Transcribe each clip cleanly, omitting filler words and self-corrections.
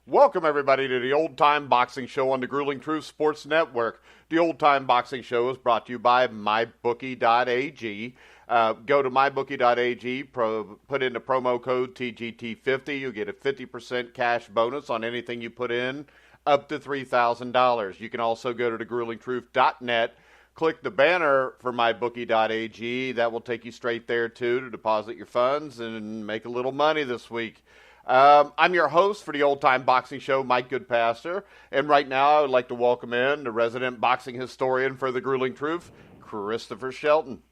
Welcome, everybody, to the Old Time Boxing Show on the Grueling Truth Sports Network. The Old Time Boxing Show is brought to you by MyBookie.ag. Go to MyBookie.ag, put in the promo code TGT50. You'll get a 50% cash bonus on anything you put in, up to $3,000. You can also go to thegruelingtruth.net, click the banner for MyBookie.ag. That will take you straight there, too, to deposit your funds and make a little money this week. I'm your host for the Old Time Boxing Show, Mike Goodpaster, and right now I would like to welcome in the resident boxing historian for the Grueling Truth, Christopher Shelton.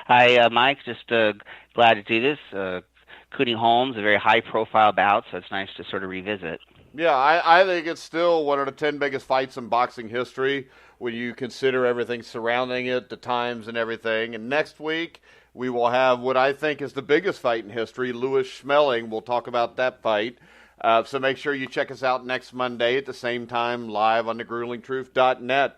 Hi, Mike. Just glad to do this. Cooney Holmes, a very high-profile bout, so it's nice to sort of revisit. Yeah, I think it's still one of the 10 biggest fights in boxing history when you consider everything surrounding it, the times and everything. And next week, we will have what I think is the biggest fight in history, Lewis Schmeling. We'll talk about that fight. So make sure you check us out next Monday at the same time, live on thegruelingtruth.net.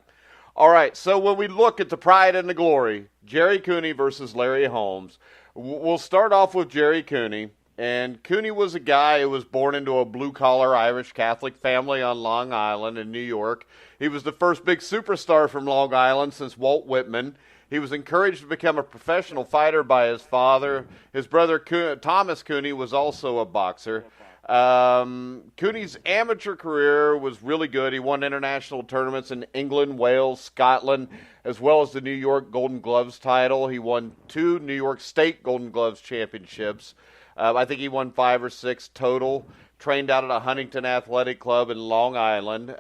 All right, so when we look at the pride and the glory, Jerry Cooney versus Larry Holmes, we'll start off with Jerry Cooney. And Cooney was a guy who was born into a blue-collar Irish Catholic family on Long Island in New York. He was the first big superstar from Long Island since Walt Whitman. He was encouraged to become a professional fighter by his father. His brother, Thomas Cooney, was also a boxer. Cooney's amateur career was really good. He won international tournaments in England, Wales, Scotland, as well as the New York Golden Gloves title. He won 2 New York State Golden Gloves championships. I think he won 5 or 6 total. Trained out at a Huntington Athletic Club in Long Island.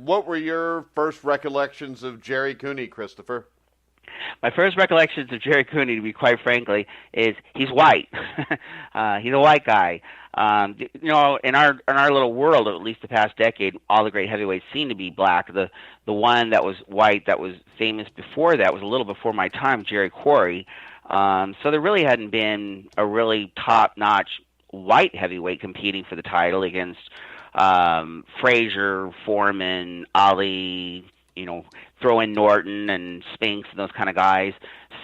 What were your first recollections of Jerry Cooney, Christopher? My first recollections of Jerry Cooney, to be quite frankly, is he's white. He's a white guy. In our little world, at least the past decade, all the great heavyweights seem to be black. The one that was white that was famous before that was a little before my time, Jerry Quarry. So there really hadn't been a really top-notch white heavyweight competing for the title against Frazier, Foreman, Ali, throw in Norton and Spinks and those kind of guys.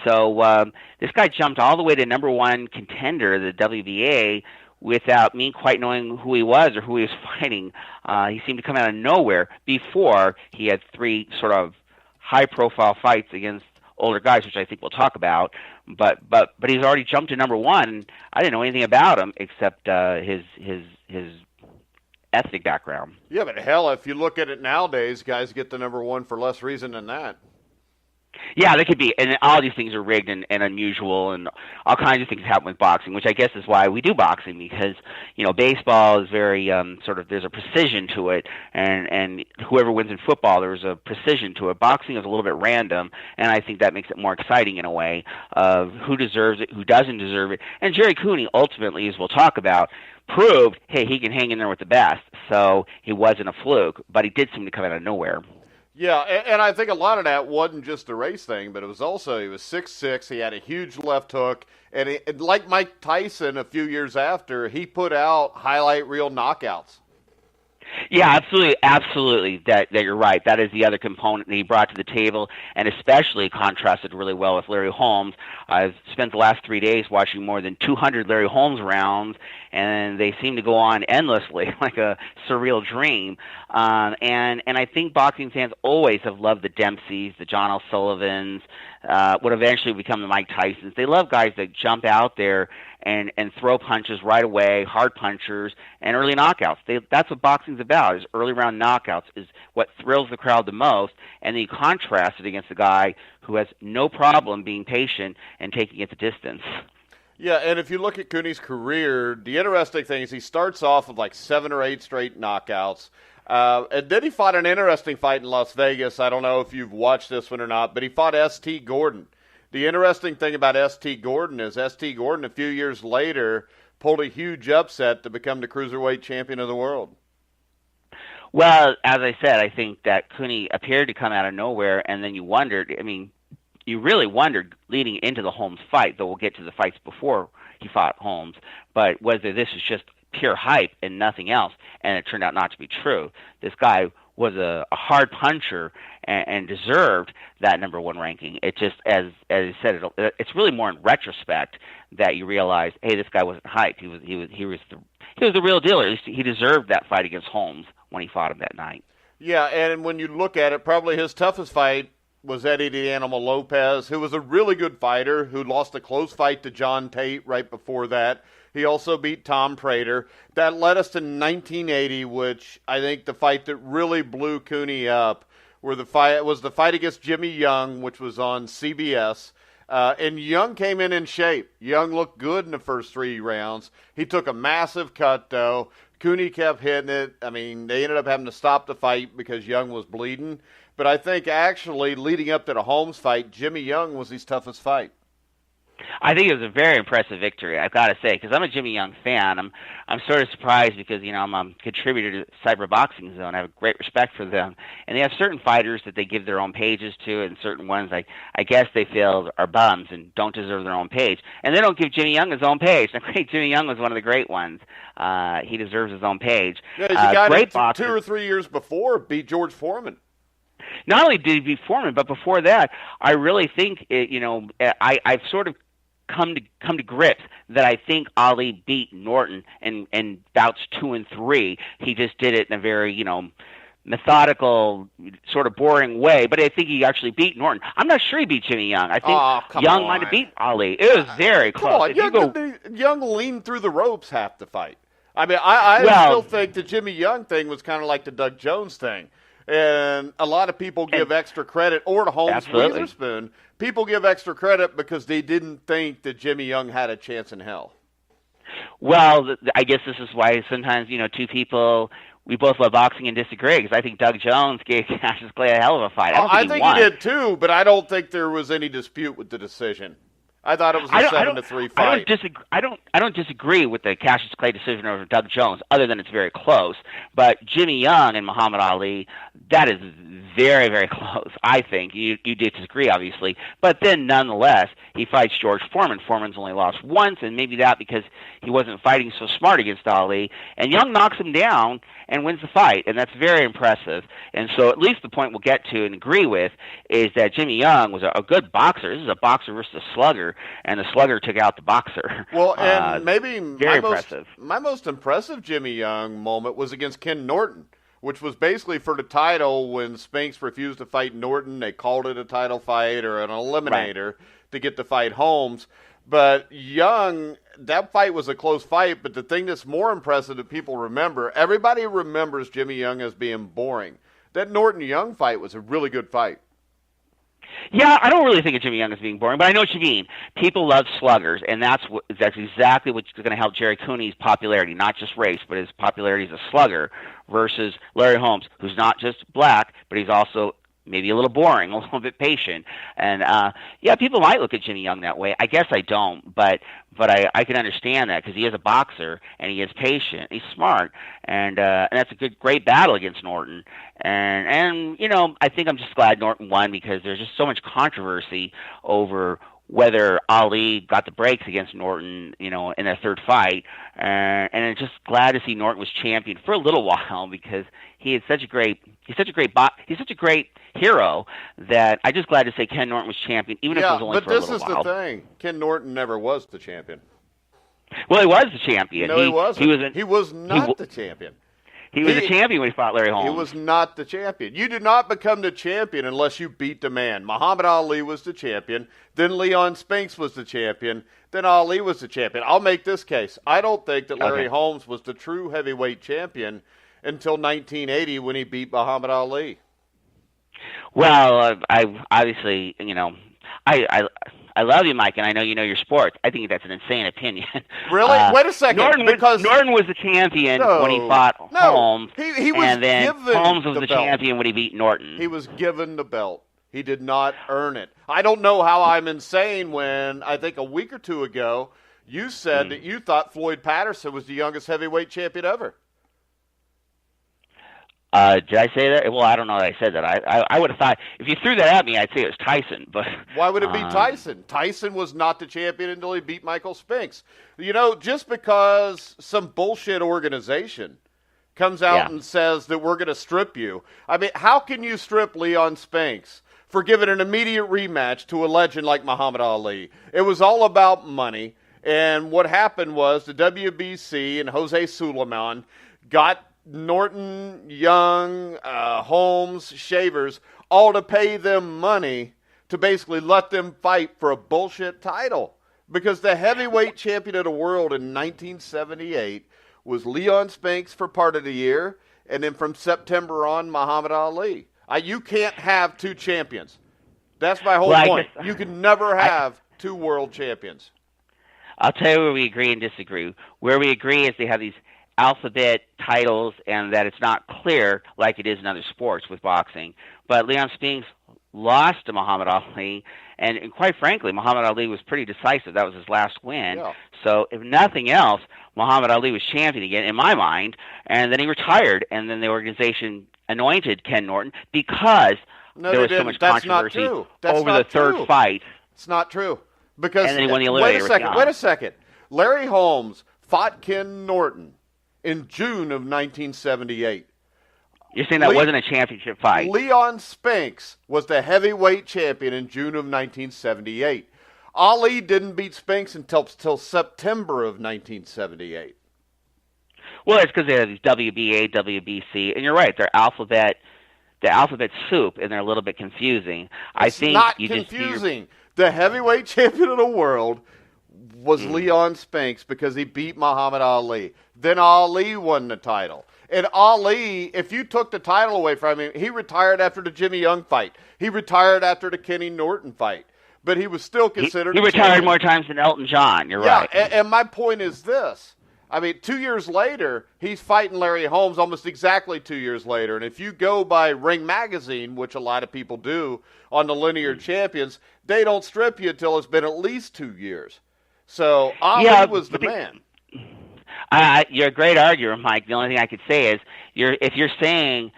So this guy jumped all the way to number 1 contender, the WBA, without me quite knowing who he was or who he was fighting. He seemed to come out of nowhere before he had 3 sort of high-profile fights against older guys, which I think we'll talk about. But he's already jumped to number 1. I didn't know anything about him except his ethnic background. Yeah, but hell, if you look at it nowadays, guys get the number 1 for less reason than that. Yeah, they could be, and all these things are rigged and unusual, and all kinds of things happen with boxing, which I guess is why we do boxing, because, baseball is very there's a precision to it, and whoever wins in football, there's a precision to it. Boxing is a little bit random, and I think that makes it more exciting in a way of who deserves it, who doesn't deserve it. And Jerry Cooney, ultimately, as we'll talk about, proved, hey, he can hang in there with the best, so he wasn't a fluke, but he did seem to come out of nowhere. Yeah, and I think a lot of that wasn't just a race thing, but it was also he was 6'6", he had a huge left hook, and like Mike Tyson a few years after, he put out highlight reel knockouts. Yeah, absolutely. That you're right. That is the other component that he brought to the table, and especially contrasted really well with Larry Holmes. I've spent the last 3 days watching more than 200 Larry Holmes rounds, and they seem to go on endlessly, like a surreal dream. And I think boxing fans always have loved the Dempseys, the John O'Sullivans, would eventually become the Mike Tysons. They love guys that jump out there and throw punches right away, hard punchers, and early knockouts. That's what boxing's about, is early round knockouts is what thrills the crowd the most, and then you contrast it against a guy who has no problem being patient and taking it the distance. Yeah, and if you look at Cooney's career, the interesting thing is he starts off with like 7 or 8 straight knockouts. And then he fought an interesting fight in Las Vegas. I don't know if you've watched this one or not, but he fought S.T. Gordon. The interesting thing about S.T. Gordon is S.T. Gordon, a few years later, pulled a huge upset to become the cruiserweight champion of the world. Well, as I said, I think that Cooney appeared to come out of nowhere, and then you really wondered leading into the Holmes fight, though we'll get to the fights before he fought Holmes, but whether this is just pure hype and nothing else, and it turned out not to be true. This guy was a hard puncher and deserved that number 1 ranking. It just, as I said, it's really more in retrospect that you realize, hey, this guy wasn't hyped. he was the real deal. At least he deserved that fight against Holmes when he fought him that night. Yeah, and when you look at it, probably his toughest fight was Eddie the Animal Lopez, who was a really good fighter, who lost a close fight to John Tate right before that. He also beat Tom Prater. That led us to 1980, which I think the fight that really blew Cooney up was the fight against Jimmy Young, which was on CBS. And Young came in shape. Young looked good in the first 3 rounds. He took a massive cut, though. Cooney kept hitting it. I mean, they ended up having to stop the fight because Young was bleeding. But I think actually leading up to the Holmes fight, Jimmy Young was his toughest fight. I think it was a very impressive victory, I've got to say, because I'm a Jimmy Young fan. I'm sort of surprised because, I'm a contributor to Cyber Boxing Zone. I have great respect for them. And they have certain fighters that they give their own pages to, and certain ones I guess they feel are bums and don't deserve their own page. And they don't give Jimmy Young his own page. And Jimmy Young was one of the great ones. He deserves his own page. Yeah, he's a guy great boxer. 2 or 3 years before beat George Foreman. Not only did he beat Foreman, but before that, I really think, I've sort of come to grips that I think Ali beat Norton in bouts 2 and 3. He just did it in a very, methodical, sort of boring way, but I think he actually beat Norton. I'm not sure he beat Jimmy Young. I think Young might have beat Ali. It was very close. Young leaned through the ropes half the fight. I mean, I still think the Jimmy Young thing was kind of like the Doug Jones thing. And a lot of people give extra credit, or to Holmes Witherspoon, people give extra credit because they didn't think that Jimmy Young had a chance in hell. Well, I guess this is why sometimes, 2 people, we both love boxing and disagree, because I think Doug Jones gave Cassius Clay a hell of a fight. I think he did too, but I don't think there was any dispute with the decision. I thought it was a 7-3 fight. I don't disagree with the Cassius Clay decision over Doug Jones, other than it's very close. But Jimmy Young and Muhammad Ali, that is very, very close. I think you disagree, obviously, but then nonetheless, he fights George Foreman. Foreman's only lost once, and maybe that because he wasn't fighting so smart against Ali. And Young knocks him down and wins the fight, and that's very impressive. And so, at least the point we'll get to and agree with is that Jimmy Young was a good boxer. This is a boxer versus a slugger. And the slugger took out the boxer. Well, and maybe my most impressive Jimmy Young moment was against Ken Norton, which was basically for the title when Spinks refused to fight Norton. They called it a title fight or an eliminator to get to fight Holmes. But Young, that fight was a close fight, but the thing that's more impressive that people remember, everybody remembers Jimmy Young as being boring. That Norton-Young fight was a really good fight. Yeah, I don't really think of Jimmy Young as being boring, but I know what you mean. People love sluggers, and that's exactly what's going to help Jerry Cooney's popularity, not just race, but his popularity as a slugger versus Larry Holmes, who's not just black, but he's also maybe a little boring, a little bit patient. And, people might look at Jimmy Young that way. I guess I don't, but I can understand that because he is a boxer, and he is patient, he's smart, and that's a great battle against Norton. And I think I'm just glad Norton won because there's just so much controversy over whether Ali got the breaks against Norton, in that third fight. And I'm just glad to see Norton was champion for a little while because he's such a great hero that I'm just glad to say Ken Norton was champion, even if it was only for a little while. But this is the thing. Ken Norton never was the champion. Well, he was the champion. No, he wasn't. He was not the champion. He was the champion when he fought Larry Holmes. He was not the champion. You do not become the champion unless you beat the man. Muhammad Ali was the champion. Then Leon Spinks was the champion. Then Ali was the champion. I'll make this case. I don't think that Larry Holmes was the true heavyweight champion until 1980 when he beat Muhammad Ali. Well, I obviously, I love you, Mike, and I know you know your sports. I think that's an insane opinion. Really? Wait a second. Norton was the champion when he fought Holmes, he was and then given Holmes was the belt. champion when he beat Norton. He was given the belt. He did not earn it. I don't know how I'm insane when I think a week or two ago you said that you thought Floyd Patterson was the youngest heavyweight champion ever. Did I say that? Well, I don't know that I said that. I would have thought, if you threw that at me, I'd say it was Tyson. But why would it be Tyson? Tyson was not the champion until he beat Michael Spinks. Just because some bullshit organization comes out and says that we're going to strip you. I mean, how can you strip Leon Spinks for giving an immediate rematch to a legend like Muhammad Ali? It was all about money. And what happened was the WBC and Jose Suleiman got Norton, Young, Holmes, Shavers, all to pay them money to basically let them fight for a bullshit title. Because the heavyweight champion of the world in 1978 was Leon Spinks for part of the year, and then from September on, Muhammad Ali. You can't have two champions. That's my whole point. You can never have two world champions. I'll tell you where we agree and disagree. Where we agree is they have these alphabet titles and that it's not clear like it is in other sports with boxing. But Leon Spinks lost to Muhammad Ali, and quite frankly, Muhammad Ali was pretty decisive. That was his last win. Yeah. So if nothing else, Muhammad Ali was champion again, in my mind, and then he retired, and then the organization anointed Ken Norton because there was so much controversy over the third fight. It's not true. Because, and then he won the Eliminator. Wait a second. Larry Holmes fought Ken Norton in June of 1978. You're saying that wasn't a championship fight? Leon Spinks was the heavyweight champion in June of 1978. Ali didn't beat Spinks until September of 1978. Well, it's because they have these WBA, WBC, and you're right, they're alphabet soup, and they're a little bit confusing. It's not confusing. The heavyweight champion of the world was Leon Spinks because he beat Muhammad Ali. Then Ali won the title. And Ali, if you took the title away from him, he retired after the Jimmy Young fight. He retired after the Kenny Norton fight. But he was still considered He retired more times than Elton John. You're right. And my point is this. 2 years later, he's fighting Larry Holmes almost exactly 2 years later. And if you go by Ring Magazine, which a lot of people do on the linear champions, they don't strip you until it's been at least 2 years. So Ali was the man. You're a great arguer, Mike. The only thing I could say is if you're saying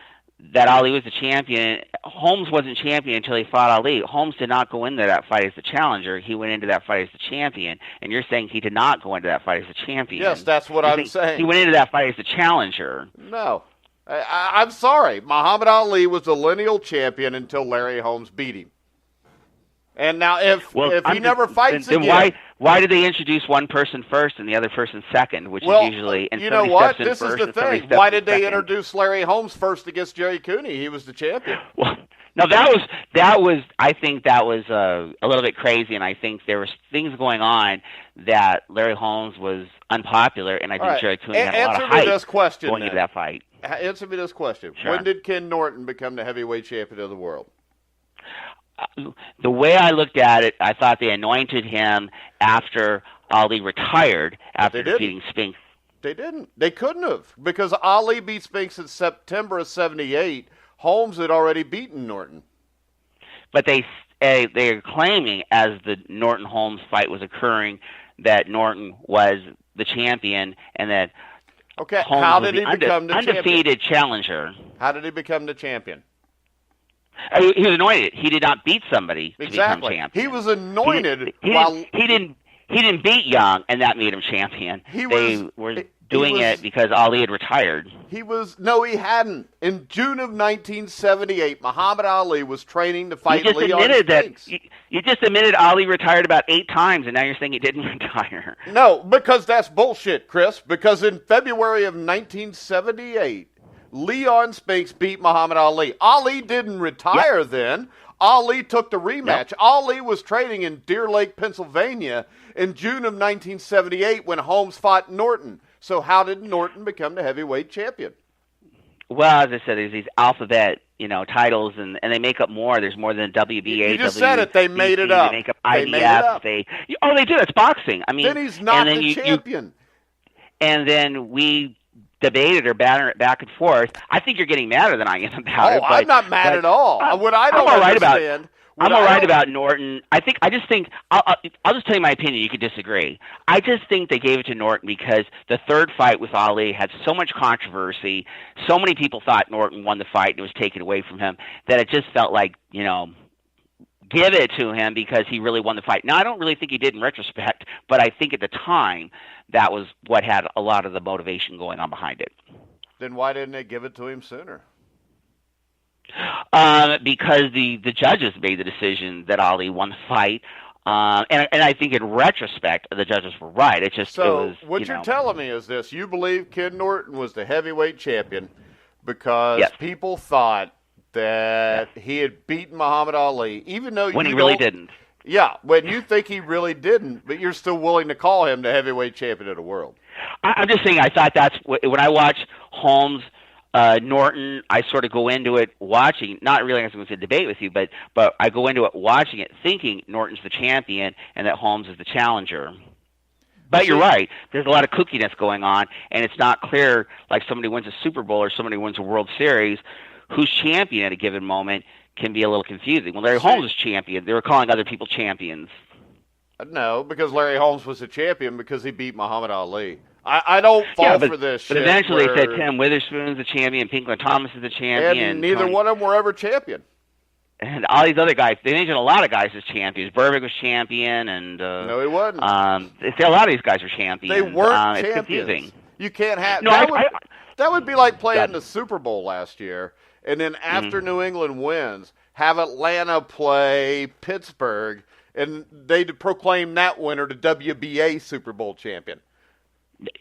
that Ali was the champion, Holmes wasn't champion until he fought Ali. Holmes did not go into that fight as the challenger. He went into that fight as the champion. And you're saying he did not go into that fight as the champion. Yes, that's what I'm saying. He went into that fight as the challenger. No. I'm sorry. Muhammad Ali was the lineal champion until Larry Holmes beat him. And now if he never fights again... Why did they introduce one person first and the other person second, which is usually... You know what? This is the thing. Why did they introduce Larry Holmes first against Jerry Cooney? He was the champion. Well, no, that was. I think that was a little bit crazy, and I think there was things going on that Larry Holmes was unpopular, and I think Jerry Cooney had a lot of hype going into that fight. Answer me this question. Sure. When did Ken Norton become the heavyweight champion of the world? The way I looked at it, I thought they anointed him after Ali retired, after defeating Spinks. They didn't. They couldn't have, because Ali beat Spinks in September of '78. Holmes had already beaten Norton. But they are claiming, as the Norton-Holmes fight was occurring, that Norton was the champion and that Holmes how did he become the undefeated challenger. How did he become the champion? He was anointed. He did not beat somebody to become champion. He was anointed. He didn't beat Young, and that made him champion. They were doing it because Ali had retired. He hadn't. In June of 1978, Muhammad Ali was training to fight Leon Spinks. You just admitted Ali retired about 8 times, and now you're saying he didn't retire. No, because that's bullshit, Chris. Because in February of 1978, Leon Spinks beat Muhammad Ali. Ali didn't retire then. Ali took the rematch. Ali was training in Deer Lake, Pennsylvania in June of 1978 when Holmes fought Norton. So how did Norton become the heavyweight champion? Well, as I said, there's these alphabet, titles, and they make up more. There's more than WBA. You just said it. They made it up. They make up IBF. They do. It's boxing. Then he's not the champion. And then we debated or banter it back and forth. I think you're getting madder than I am about it. I'm not mad at all. What I don't understand... I'm all right about Norton. I'll just tell you my opinion. You could disagree. I just think they gave it to Norton because the third fight with Ali had so much controversy. So many people thought Norton won the fight and it was taken away from him that it just felt like, give it to him because he really won the fight. Now, I don't really think he did in retrospect, but I think at the time that was what had a lot of the motivation going on behind it. Then why didn't they give it to him sooner? Because the judges made the decision that Ali won the fight. And I think in retrospect, the judges were right. So what you're telling me is this: you believe Ken Norton was the heavyweight champion because yes. people thought that he had beaten Muhammad Ali, even though when he really didn't. Yeah, when you think he really didn't, but you're still willing to call him the heavyweight champion of the world. I'm just saying. I thought that's when I watch Holmes. Norton, I sort of go into it watching, not really as I'm going to debate with you, but I go into it watching it thinking Norton's the champion and that Holmes is the challenger. But you're right. There's a lot of kookiness going on, and it's not clear, like somebody wins a Super Bowl or somebody wins a World Series, who's champion at a given moment can be a little confusing. When Larry Holmes is champion, they were calling other people champions. No, because Larry Holmes was a champion because he beat Muhammad Ali. I don't fall for this shit. But eventually they said Tim Witherspoon's the champion, Pinklon Thomas is the champion. And neither one of them were ever champion. And all these other guys, they mentioned a lot of guys as champions. Berbick was champion, and no, he wasn't. They say a lot of these guys are champions. They weren't champions. It's confusing. You can't have no, that would be like playing the Super Bowl last year, and then after New England wins, have Atlanta play Pittsburgh, and they proclaim that winner the WBA Super Bowl champion.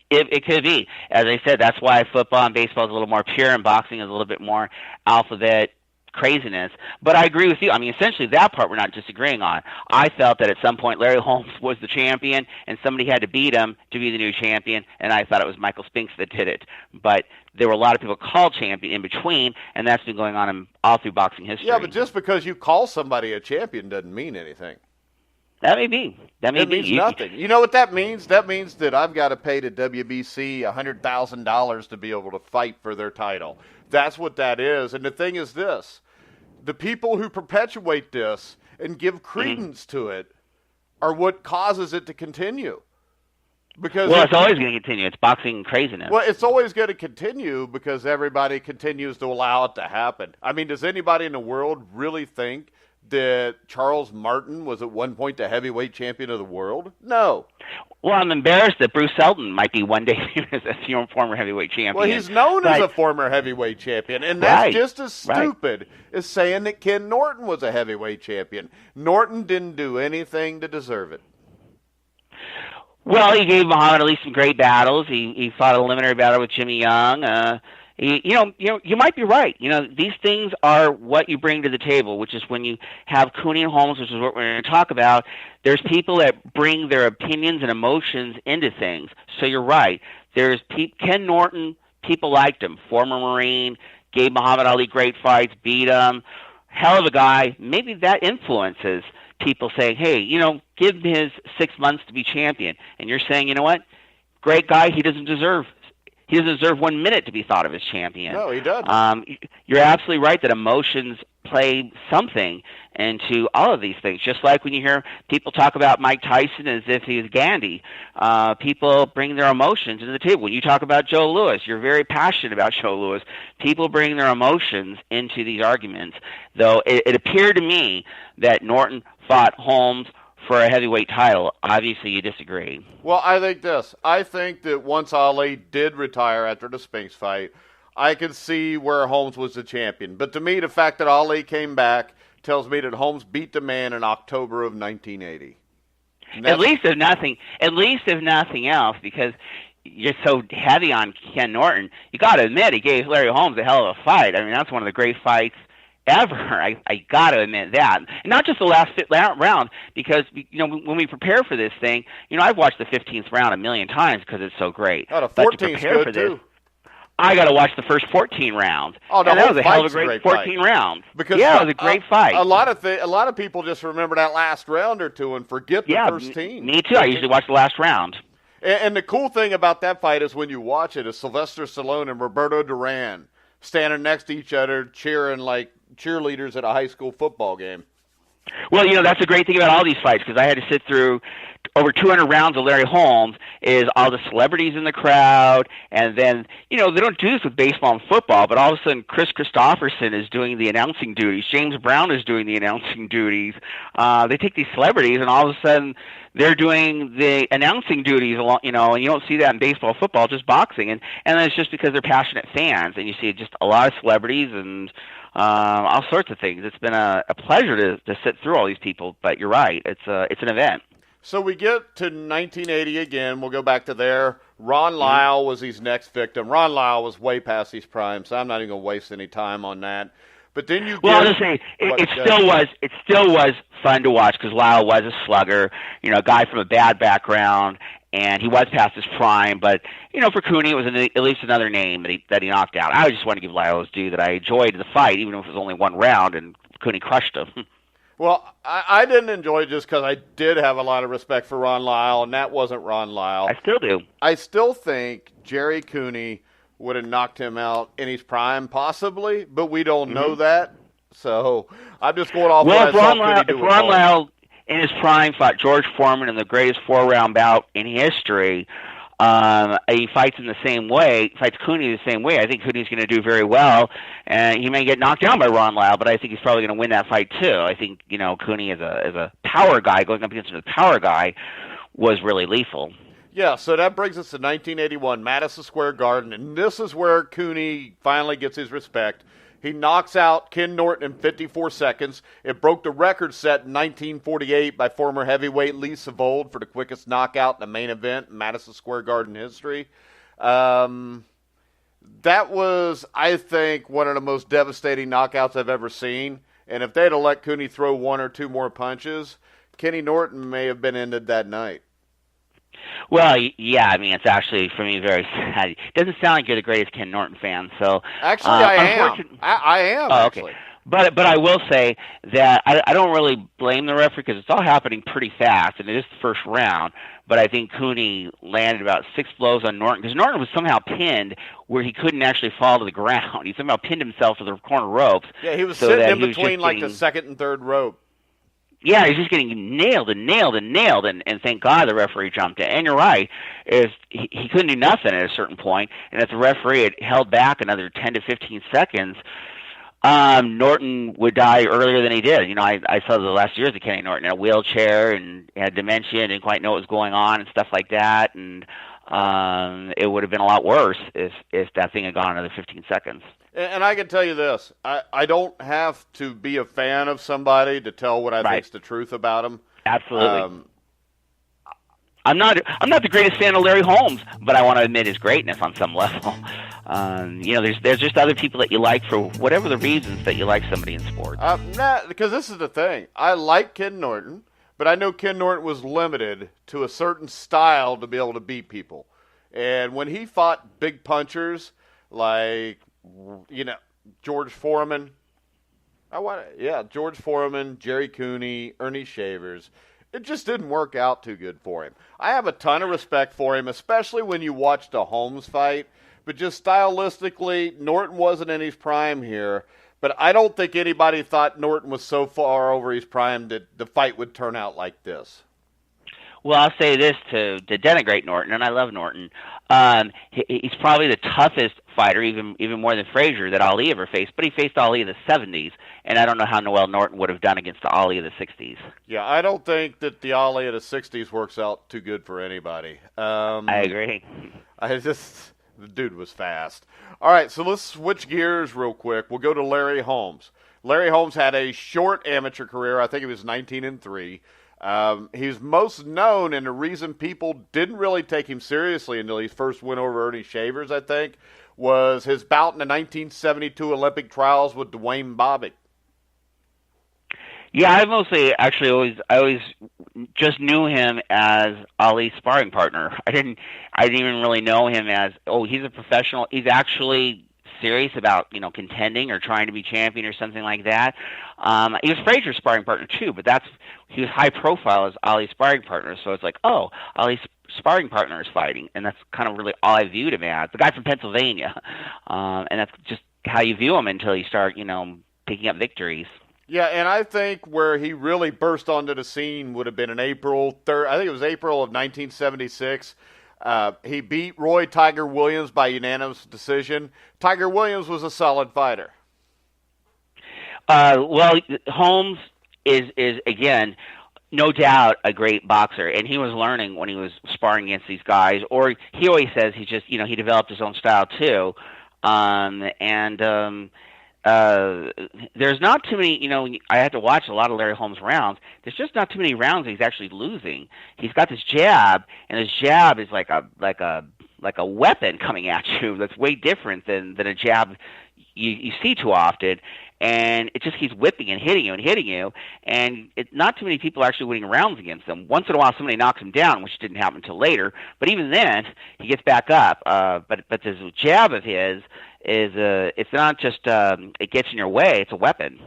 It could be. As I said, that's why football and baseball is a little more pure and boxing is a little bit more alphabet craziness. But I agree with you. I mean, essentially that part we're not disagreeing on. I felt that at some point Larry Holmes was the champion and somebody had to beat him to be the new champion, and I thought it was Michael Spinks that did it. But there were a lot of people called champion in between, and that's been going on all through boxing history. Yeah, but just because you call somebody a champion doesn't mean anything. That may be. That means nothing. You know what that means? That means that I've got to pay the WBC $100,000 to be able to fight for their title. That's what that is. And the thing is this. The people who perpetuate this and give credence to it are what causes it to continue. Because it's always going to continue. It's boxing craziness. Well, it's always going to continue because everybody continues to allow it to happen. I mean, does anybody in the world really think that Charles Martin was at one point the heavyweight champion of the world? No. Well, I'm embarrassed that Bruce Shelton might be one day as a former heavyweight champion. Well, he's known as a former heavyweight champion, and that's just as stupid as saying that Ken Norton was a heavyweight champion. Norton didn't do anything to deserve it. Well, he gave Muhammad Ali some great battles. He fought a eliminatory battle with Jimmy Young. You might be right. These things are what you bring to the table, which is when you have Cooney and Holmes, which is what we're going to talk about. There's people that bring their opinions and emotions into things. So you're right. There's Ken Norton. People liked him. Former Marine, gave Muhammad Ali great fights, beat him. Hell of a guy. Maybe that influences people saying, hey, give him his 6 months to be champion. And you're saying, you know what? Great guy. He doesn't deserve 1 minute to be thought of as champion. No, he doesn't. You're absolutely right that emotions play something into all of these things. Just like when you hear people talk about Mike Tyson as if he was Gandhi, people bring their emotions into the table. When you talk about Joe Louis, you're very passionate about Joe Louis. People bring their emotions into these arguments. Though it appeared to me that Norton fought Holmes for a heavyweight title. Obviously, you disagree. Well, I think this. I think that once Ali did retire after the Spinks fight, I could see where Holmes was the champion. But to me, the fact that Ali came back tells me that Holmes beat the man in October of 1980. At least if nothing else, because you're so heavy on Ken Norton, you got to admit he gave Larry Holmes a hell of a fight. I mean, that's one of the great fights ever. I got to admit that. And not just the last round, because when we prepare for this thing, I've watched the 15th round a million times because it's so great. Oh, the 14th good too. I got to watch the first 14 rounds. Oh, and that was a hell of a great 14 rounds. Because it was a great fight. A lot of people just remember that last round or two and forget the first team. Me too. I usually watch the last round. And the cool thing about that fight is when you watch it is Sylvester Stallone and Roberto Duran standing next to each other cheering like cheerleaders at a high school football game. Well, that's a great thing about all these fights, because I had to sit through over 200 rounds of Larry Holmes, is all the celebrities in the crowd, and then, they don't do this with baseball and football, but all of a sudden Chris Christopherson is doing the announcing duties, James Brown is doing the announcing duties. They take these celebrities, and all of a sudden they're doing the announcing duties, and you don't see that in baseball, football, just boxing, and it's just because they're passionate fans, and you see just a lot of celebrities and all sorts of things. It's been a pleasure to sit through all these people. But you're right, it's an event. So we get to 1980 again. We'll go back to there. Ron Lyle was his next victim. Ron Lyle was way past his prime, so I'm not even going to waste any time on that. But then you I'll just say it still was fun to watch because Lyle was a slugger, a guy from a bad background, and he was past his prime. But for Cooney, it was at least another name that he knocked out. I just want to give Lyle his due that I enjoyed the fight, even if it was only one round, and Cooney crushed him. Well, I didn't enjoy it just because I did have a lot of respect for Ron Lyle, and that wasn't Ron Lyle. I still do. I still think Jerry Cooney would have knocked him out in his prime, possibly, but we don't know that. So I'm just going off what I saw Cooney do. If Ron Lyle in his prime fought George Foreman in the greatest 4-round bout in history, he fights Cooney the same way. I think Cooney's going to do very well, and he may get knocked down by Ron Lyle, but I think he's probably going to win that fight too. I think Cooney as a power guy going up against a power guy was really lethal. Yeah, so that brings us to 1981, Madison Square Garden, and this is where Cooney finally gets his respect. He knocks out Ken Norton in 54 seconds. It broke the record set in 1948 by former heavyweight Lee Savold for the quickest knockout in the main event in Madison Square Garden history. That was, I think, one of the most devastating knockouts I've ever seen. And if they'd have let Cooney throw one or two more punches, Kenny Norton may have been ended that night. Well, yeah, I mean, it's actually, for me, very sad. It doesn't sound like you're the greatest Ken Norton fan, so... Actually, I am. I am, actually. Okay. But I will say that I don't really blame the referee because it's all happening pretty fast, and it is the first round. But I think Cooney landed about 6 blows on Norton because Norton was somehow pinned where he couldn't actually fall to the ground. He somehow pinned himself to the corner ropes. Yeah, he was sitting in between the second and third rope. Yeah, he's just getting nailed, and thank God the referee jumped in. And you're right, he couldn't do nothing at a certain point, and if the referee had held back another 10 to 15 seconds, Norton would die earlier than he did. I saw the last years of Kenny Norton in a wheelchair and had dementia and didn't quite know what was going on and stuff like that, and it would have been a lot worse if that thing had gone another 15 seconds. And I can tell you this, I don't have to be a fan of somebody to tell what I think's the truth about them. Absolutely. I'm not the greatest fan of Larry Holmes, but I want to admit his greatness on some level. There's just other people that you like for whatever the reasons that you like somebody in sports. Because this is the thing. I like Ken Norton, but I know Ken Norton was limited to a certain style to be able to beat people. And when he fought big punchers like... George Foreman. George Foreman, Jerry Cooney, Ernie Shavers. It just didn't work out too good for him. I have a ton of respect for him, especially when you watch the Holmes fight. But just stylistically, Norton wasn't in his prime here. But I don't think anybody thought Norton was so far over his prime that the fight would turn out like this. Well, I'll say this to denigrate Norton, and I love Norton. He's probably the toughest fighter, even more than Frazier, that Ali ever faced. But he faced Ali in the 70s, and I don't know how Noel Norton would have done against the Ali of the 60s. Yeah, I don't think that the Ali of the 60s works out too good for anybody. I agree. The dude was fast. All right, so let's switch gears real quick. We'll go to Larry Holmes. Larry Holmes had a short amateur career. I think he was 19-3. He's most known, and the reason people didn't really take him seriously until he first went over Ernie Shavers, I think, was his bout in the 1972 Olympic trials with Dwayne Bobbitt. Yeah, I always just knew him as Ali's sparring partner. I didn't even really know him as, he's a professional. He's actually serious about, contending or trying to be champion or something like that. He was Frazier's sparring partner too, but he was high profile as Ali's sparring partner. So it's like, Ali's sparring partner is fighting, and that's kind of really all I viewed him as. The guy from Pennsylvania, and that's just how you view him until you start, picking up victories. Yeah, and I think where he really burst onto the scene would have been in April 3rd. I think it was April of 1976. He beat Roy Tiger Williams by unanimous decision. Tiger Williams was a solid fighter. Holmes is again, no doubt a great boxer, and he was learning when he was sparring against these guys. Or he always says he just, he developed his own style too. uh, there's not too many. I had to watch a lot of Larry Holmes rounds. There's just not too many rounds that he's actually losing. He's got this jab, and his jab is like a weapon coming at you. That's way different than a jab you see too often. And it just keeps whipping and hitting you, and not too many people are actually winning rounds against him. Once in a while, somebody knocks him down, which didn't happen until later. But even then, he gets back up. But this jab of his is it's not just it gets in your way; it's a weapon.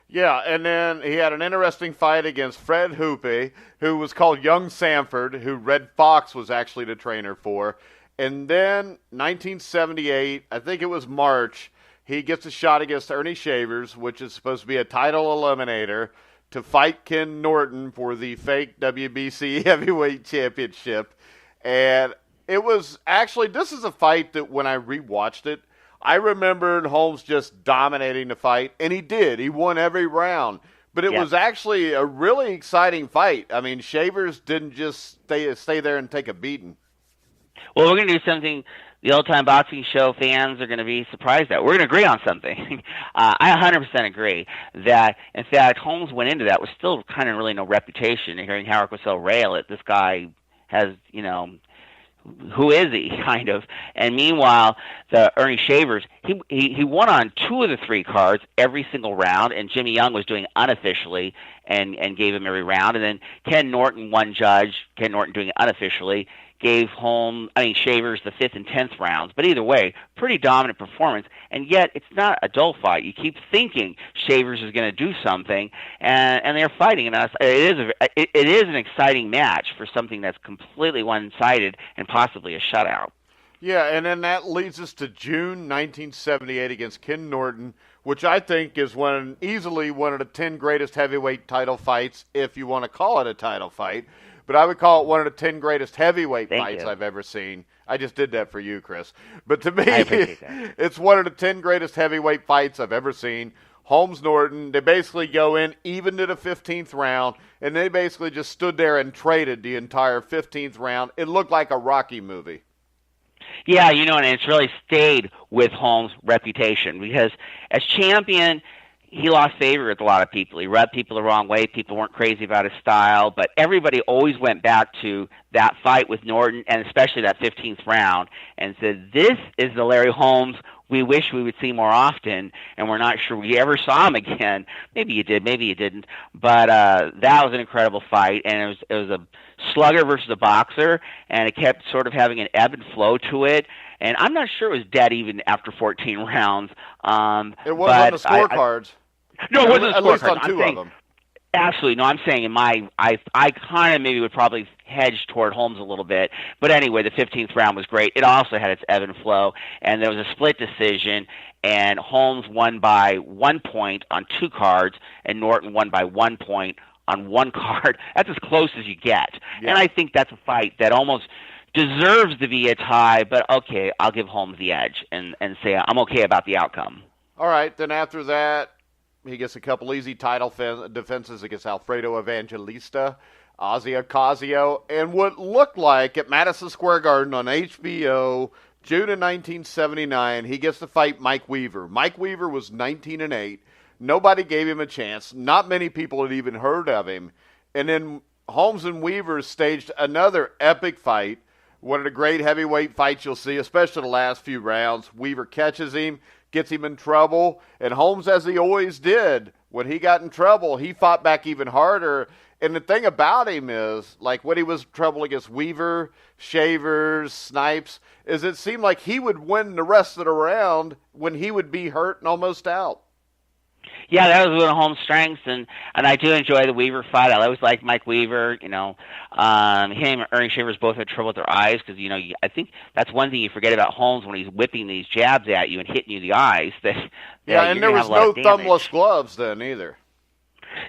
Yeah, and then he had an interesting fight against Fred Hoope, who was called Young Sanford, who Red Fox was actually the trainer for. And then 1978, I think it was March, he gets a shot against Ernie Shavers, which is supposed to be a title eliminator, to fight Ken Norton for the fake WBC Heavyweight Championship. And it was actually, this is a fight that when I rewatched it, I remembered Holmes just dominating the fight, and he did. He won every round. But it was actually a really exciting fight. I mean, Shavers didn't just stay there and take a beating. Well, we're going to do something the old-time boxing show fans are going to be surprised at. We're going to agree on something. I 100% agree that, in fact, Holmes went into that with still kind of really no reputation. Hearing Howard Cosell rail at this guy has, who is he, kind of? And meanwhile, the Ernie Shavers, he won on 2 of the 3 cards every single round, and Jimmy Young was doing unofficially and gave him every round. And then Ken Norton doing it unofficially, gave Shavers the 5th and 10th rounds. But either way, pretty dominant performance. And yet, it's not a dull fight. You keep thinking Shavers is going to do something, and they're fighting. And it is an exciting match for something that's completely one-sided and possibly a shutout. Yeah, and then that leads us to June 1978 against Ken Norton, which I think is easily one of the 10 greatest heavyweight title fights, if you want to call it a title fight. But I would call it one of the 10 greatest heavyweight fights I've ever seen. I just did that for you, Chris. But to me, it's one of the 10 greatest heavyweight fights I've ever seen. Holmes-Norton, they basically go in even to the 15th round, and they basically just stood there and traded the entire 15th round. It looked like a Rocky movie. Yeah, and it's really stayed with Holmes' reputation because as champion, he lost favor with a lot of people. He rubbed people the wrong way. People weren't crazy about his style, but everybody always went back to that fight with Norton, and especially that 15th round, and said, this is the Larry Holmes we wish we would see more often, and we're not sure we ever saw him again. Maybe you did, maybe you didn't, but that was an incredible fight, and it was a slugger versus a boxer, and it kept sort of having an ebb and flow to it. And I'm not sure it was dead even after 14 rounds. It was on the scorecards. No, it wasn't at least on 2 of them. Absolutely. No, I'm saying I kind of maybe would probably hedge toward Holmes a little bit. But anyway, the 15th round was great. It also had its ebb and flow, and there was a split decision, and Holmes won by 1 point on 2 cards, and Norton won by 1 point on 1 card. That's as close as you get. Yeah. And I think that's a fight that almost deserves to be a tie, but okay, I'll give Holmes the edge and say I'm okay about the outcome. All right, then after that, he gets a couple easy title defenses against Alfredo Evangelista, Ozzy Ocasio, and what looked like at Madison Square Garden on HBO, June of 1979, he gets to fight Mike Weaver. Mike Weaver was 19-8. Nobody gave him a chance. Not many people had even heard of him. And then Holmes and Weaver staged another epic fight. One of the great heavyweight fights you'll see, especially the last few rounds. Weaver catches him, gets him in trouble, and Holmes, as he always did, when he got in trouble, he fought back even harder. And the thing about him is, like when he was in trouble against Weaver, Shavers, Snipes, is it seemed like he would win the rest of the round when he would be hurt and almost out. Yeah, that was one of Holmes' strengths, and I do enjoy the Weaver fight. I always liked Mike Weaver. Him and Ernie Shavers both had trouble with their eyes because, I think that's one thing you forget about Holmes when he's whipping these jabs at you and hitting you in the eyes. And there was no thumbless gloves then either.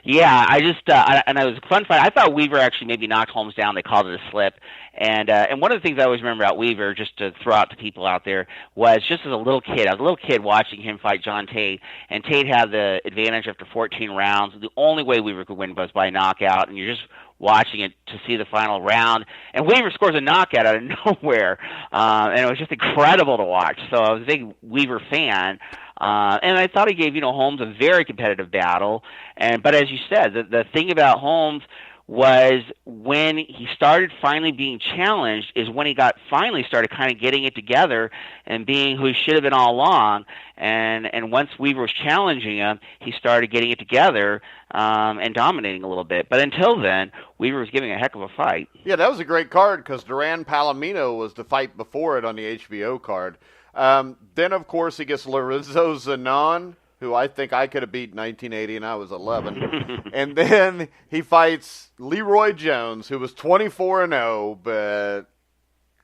Yeah, I just and it was a fun fight. I thought Weaver actually maybe knocked Holmes down. They called it a slip. And one of the things I always remember about Weaver, just to throw out to people out there, was just as a little kid. I was a little kid watching him fight John Tate, and Tate had the advantage after 14 rounds. The only way Weaver could win was by knockout, and you're just watching it to see the final round. And Weaver scores a knockout out of nowhere, and it was just incredible to watch. So I was a big Weaver fan. And I thought he gave, Holmes a very competitive battle. But as you said, the thing about Holmes was when he started finally being challenged is when he finally started kind of getting it together and being who he should have been all along. And once Weaver was challenging him, he started getting it together and dominating a little bit. But until then, Weaver was giving a heck of a fight. Yeah, that was a great card because Duran Palomino was the fight before it on the HBO card. Then, of course, he gets Lorenzo Zanon, who I think I could have beat in 1980, and I was 11. And then he fights Leroy Jones, who was 24-0, but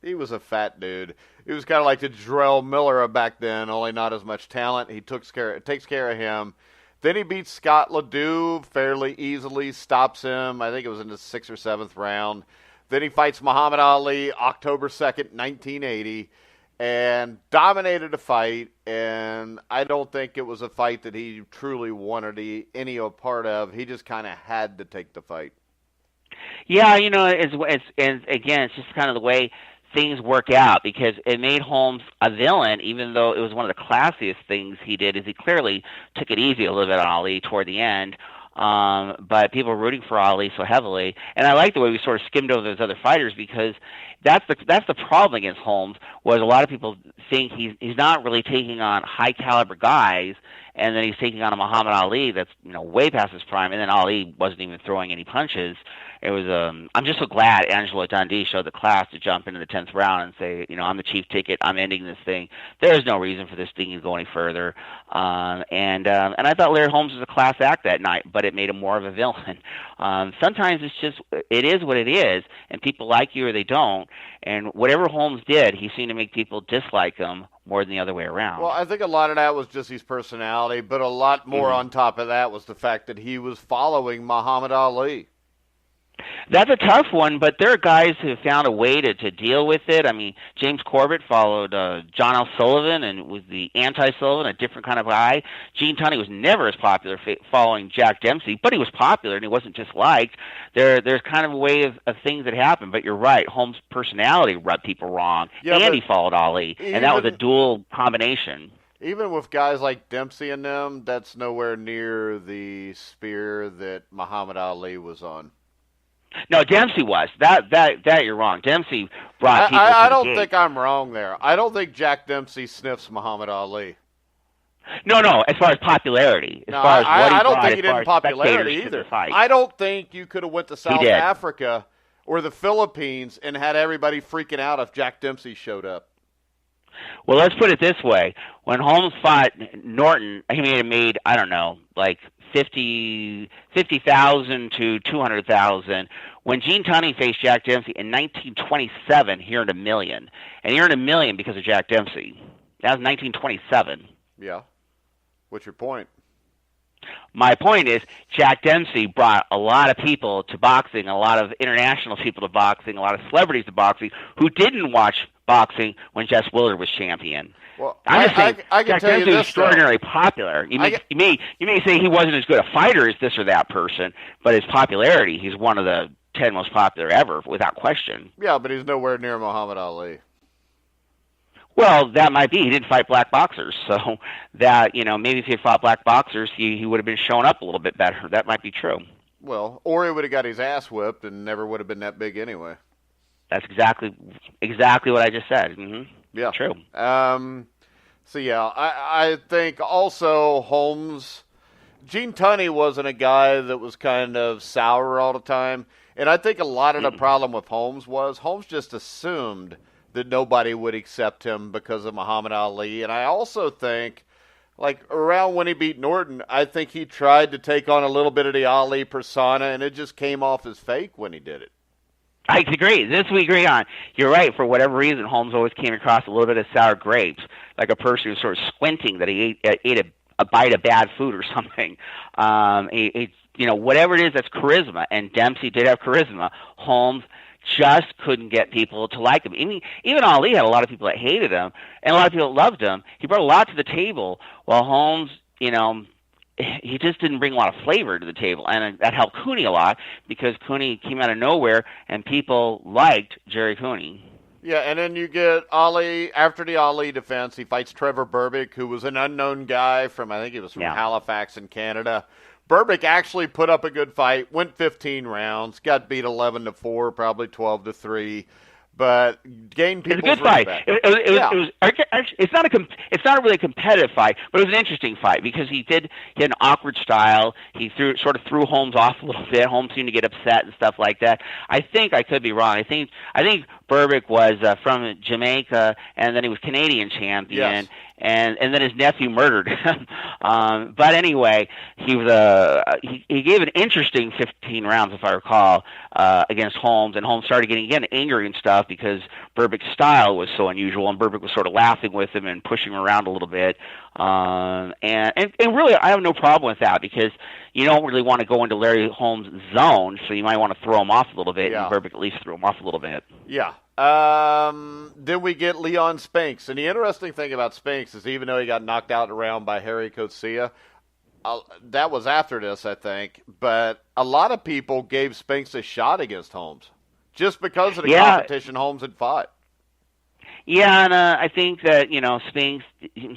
he was a fat dude. He was kind of like the Jarrell Miller of back then, only not as much talent. He takes care of him. Then he beats Scott Ledoux fairly easily, stops him. I think it was in the 6th or 7th round. Then he fights Muhammad Ali October 2nd, 1980. And dominated the fight, and I don't think it was a fight that he truly wanted any part of. He just kind of had to take the fight. Yeah, it's just kind of the way things work out because it made Holmes a villain, even though it was one of the classiest things he did. Is he clearly took it easy a little bit on Ali toward the end. But people were rooting for Ali so heavily, and I like the way we sort of skimmed over those other fighters because that's the problem against Holmes was a lot of people think he's not really taking on high caliber guys, and then he's taking on a Muhammad Ali that's way past his prime, and then Ali wasn't even throwing any punches. It was I'm just so glad Angelo Dundee showed the class to jump into the 10th round and say, I'm the chief ticket, I'm ending this thing. There's no reason for this thing to go any further. And I thought Larry Holmes was a class act that night, but it made him more of a villain. Sometimes it is what it is, and people like you or they don't. And whatever Holmes did, he seemed to make people dislike him more than the other way around. Well, I think a lot of that was just his personality, but a lot more on top of that was the fact that he was following Muhammad Ali. That's a tough one, but there are guys who have found a way to deal with it. I mean, James Corbett followed John L. Sullivan and was the anti-Sullivan, a different kind of guy. Gene Tunney was never as popular following Jack Dempsey, but he was popular and he wasn't disliked. There's kind of a way of things that happen, but you're right. Holmes' personality rubbed people wrong, and he followed Ali, and that was a dual combination. Even with guys like Dempsey and them, that's nowhere near the spear that Muhammad Ali was on. No, Dempsey was. That you're wrong. Dempsey brought people I to don't the think I'm wrong there. I don't think Jack Dempsey sniffs Muhammad Ali. No, as far as popularity. I don't think he did popularity either. I don't think you could have went to South Africa or the Philippines and had everybody freaking out if Jack Dempsey showed up. Well, let's put it this way. When Holmes fought Norton, he made I don't know, like 50,000 to 200,000. When Gene Tunney faced Jack Dempsey in 1927, he earned $1 million. And he earned $1 million because of Jack Dempsey. That was 1927. Yeah. What's your point? My point is Jack Dempsey brought a lot of people to boxing, a lot of international people to boxing, a lot of celebrities to boxing who didn't watch boxing when Jess Willard was champion. Well, I'm just saying, I can Jack tell Dempsey you was this, extraordinarily popular. You may say he wasn't as good a fighter as this or that person, but his popularity, he's one of the 10 most popular ever, without question. Yeah, but he's nowhere near Muhammad Ali. Well, that might be. He didn't fight black boxers, so that maybe if he had fought black boxers, he would have been showing up a little bit better. That might be true. Well, or he would have got his ass whipped and never would have been that big anyway. That's exactly what I just said. Mm-hmm. Yeah, true. So yeah, I think also Holmes, Gene Tunney wasn't a guy that was kind of sour all the time, and I think a lot of the problem with Holmes was Holmes just assumed that nobody would accept him because of Muhammad Ali. And I also think, like, around when he beat Norton, I think he tried to take on a little bit of the Ali persona, and it just came off as fake when he did it. I agree. This we agree on. You're right. For whatever reason, Holmes always came across a little bit of sour grapes, like a person who's sort of squinting that he ate a bite of bad food or something. Whatever it is, that's charisma. And Dempsey did have charisma. Holmes just couldn't get people to like him. Even Ali had a lot of people that hated him, and a lot of people that loved him. He brought a lot to the table, while Holmes, he just didn't bring a lot of flavor to the table. And that helped Cooney a lot, because Cooney came out of nowhere, and people liked Jerry Cooney. Yeah, and then you get Ali, after the Ali defense, he fights Trevor Berbick, who was an unknown guy from, I think he was from Halifax in Canada. Berbick actually put up a good fight, went 15 rounds, got beat 11-4, probably 12-3. But gained people's respect. It was it's not a really competitive fight, but it was an interesting fight because he had an awkward style. He sort of threw Holmes off a little bit. Holmes seemed to get upset and stuff like that. I think I could be wrong. I think Berbick was from Jamaica, and then he was Canadian champion. Yes. And then his nephew murdered him. But anyway, he gave an interesting 15 rounds, if I recall, against Holmes, and Holmes started getting again angry and stuff because Berbick's style was so unusual, and Berbick was sort of laughing with him and pushing him around a little bit. And really, I have no problem with that because you don't really want to go into Larry Holmes' zone, so you might want to throw him off a little bit, and Berbick at least threw him off a little bit. Yeah. Then we get Leon Spinks. And the interesting thing about Spinks is even though he got knocked out in a round by Harry Coetzee, that was after this, I think. But a lot of people gave Spinks a shot against Holmes just because of the competition Holmes had fought. Yeah, and I think that, Spinks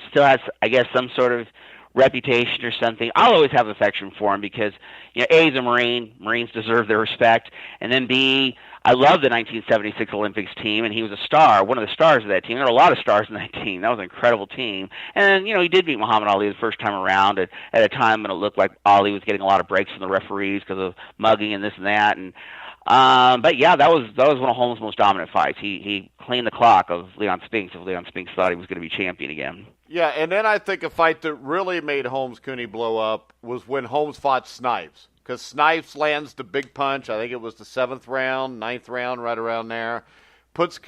still has, I guess, some sort of reputation or something. I'll always have affection for him because, A, he's a Marine. Marines deserve their respect. And then B, I love the 1976 Olympics team, and he was a star, one of the stars of that team. There were a lot of stars in that team. That was an incredible team. And, he did beat Muhammad Ali the first time around at a time when it looked like Ali was getting a lot of breaks from the referees because of mugging and this and that. And but yeah, that was one of Holmes' most dominant fights. He cleaned the clock of Leon Spinks if Leon Spinks thought he was going to be champion again. Yeah, and then I think a fight that really made Holmes-Cooney blow up was when Holmes fought Snipes. Because Snipes lands the big punch. I think it was the 7th round, 9th round, right around there. Puts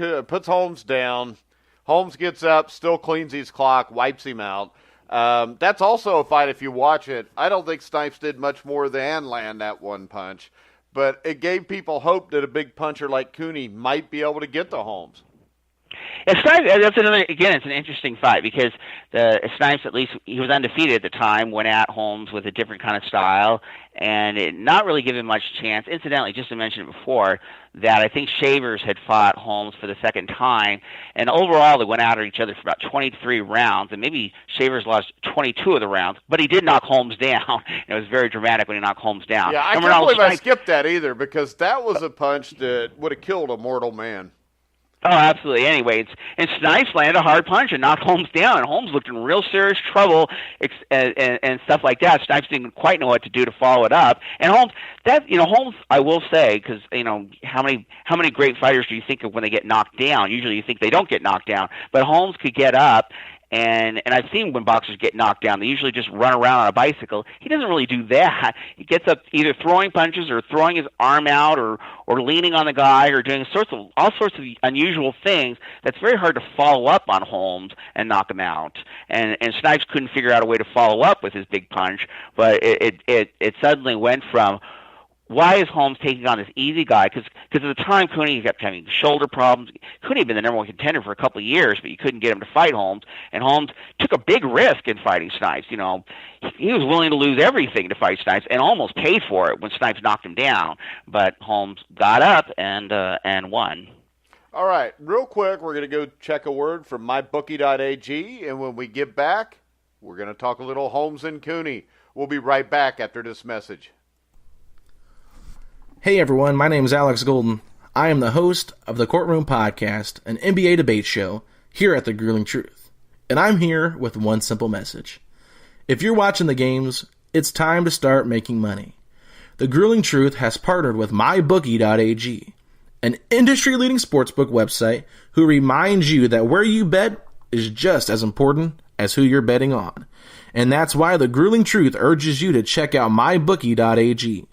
Holmes down. Holmes gets up, still cleans his clock, wipes him out. That's also a fight, if you watch it, I don't think Snipes did much more than land that one punch. But it gave people hope that a big puncher like Cooney might be able to get to Holmes. That's another. Again, it's an interesting fight because Snipes, at least he was undefeated at the time, went at Holmes with a different kind of style, and it not really given much chance. Incidentally, just to mention it before, that I think Shavers had fought Holmes for the second time, and overall they went at each other for about 23 rounds, and maybe Shavers lost 22 of the rounds, but he did knock Holmes down. It was very dramatic when he knocked Holmes down. Yeah, I can't believe I skipped that either because that was a punch that would have killed a mortal man. Oh, absolutely. Anyway, and Snipes landed a hard punch and knocked Holmes down, and Holmes looked in real serious trouble and stuff like that. Snipes didn't quite know what to do to follow it up. And Holmes, Holmes, I will say, because how many great fighters do you think of when they get knocked down? Usually, you think they don't get knocked down, but Holmes could get up. And I've seen when boxers get knocked down, they usually just run around on a bicycle. He doesn't really do that. He gets up either throwing punches or throwing his arm out or leaning on the guy or doing all sorts of unusual things that's very hard to follow up on Holmes and knock him out. And Snipes couldn't figure out a way to follow up with his big punch, but it suddenly went from, why is Holmes taking on this easy guy? Because at the time, Cooney kept having shoulder problems. Cooney had been the number one contender for a couple of years, but you couldn't get him to fight Holmes. And Holmes took a big risk in fighting Snipes. He was willing to lose everything to fight Snipes and almost paid for it when Snipes knocked him down. But Holmes got up and won. All right, real quick, we're going to go check a word from mybookie.ag, and when we get back, we're going to talk a little Holmes and Cooney. We'll be right back after this message. Hey everyone, my name is Alex Golden. I am the host of the Courtroom Podcast, an NBA debate show here at The Grueling Truth. And I'm here with one simple message. If you're watching the games, it's time to start making money. The Grueling Truth has partnered with mybookie.ag, an industry-leading sportsbook website who reminds you that where you bet is just as important as who you're betting on. And that's why The Grueling Truth urges you to check out mybookie.ag.